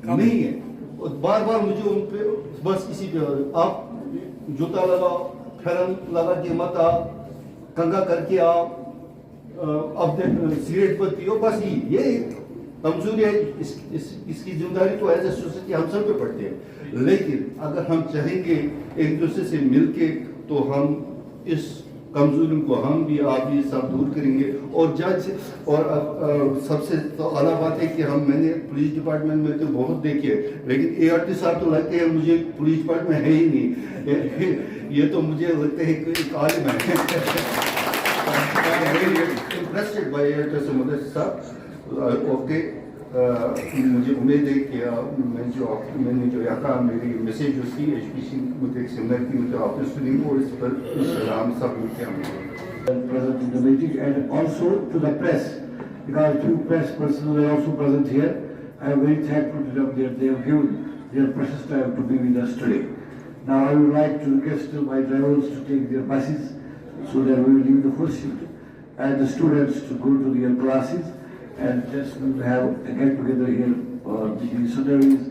Speaker 7: نہیں ہے. اور بار بار مجھے ان پہ بس اسی پہ آپ جوتا لگاؤ، پھیرن لگا کے مت آ، کنگا کر کے آ، اب سگریٹ پر پیو، بس یہ کمزوری ہے. اس کی ذمہ داری تو ایز اے سوسائٹی ہم سب پہ پڑتی ہے. لیکن اگر ہم چاہیں گے ایک دوسرے سے مل کے تو ہم اس کمزوری کو ہم بھی آپ بھی سب دور کریں گے. اور جج اور سب سے تو اعلیٰ بات ہے کہ میں نے پولیس ڈپارٹمنٹ میں تو بہت دیکھے، لیکن ART صاحب تو لگتے ہیں مجھے پولیس ڈپارٹمنٹ ہے ہی نہیں. یہ تو مجھے لگتا ہے کہ ایک عالم ہے. impressed by ART صاحب. اوکے، مجھے امید ہے کہ میں نے جو یہاں میری میسیج جو تھی ایجوکیشن متعلق سیمینار کی مجھے آپ نے سنی اور اس پر ہم سب مل کے
Speaker 2: present in the meeting, and also to the press, because few press persons are also present here. I am very thankful to them that they have given their precious time to be with us today. Now I would like to request my drivers to take their buses so that we will leave the first shift, and the students to go to their classes, and just we will have a get together here. The Sundays.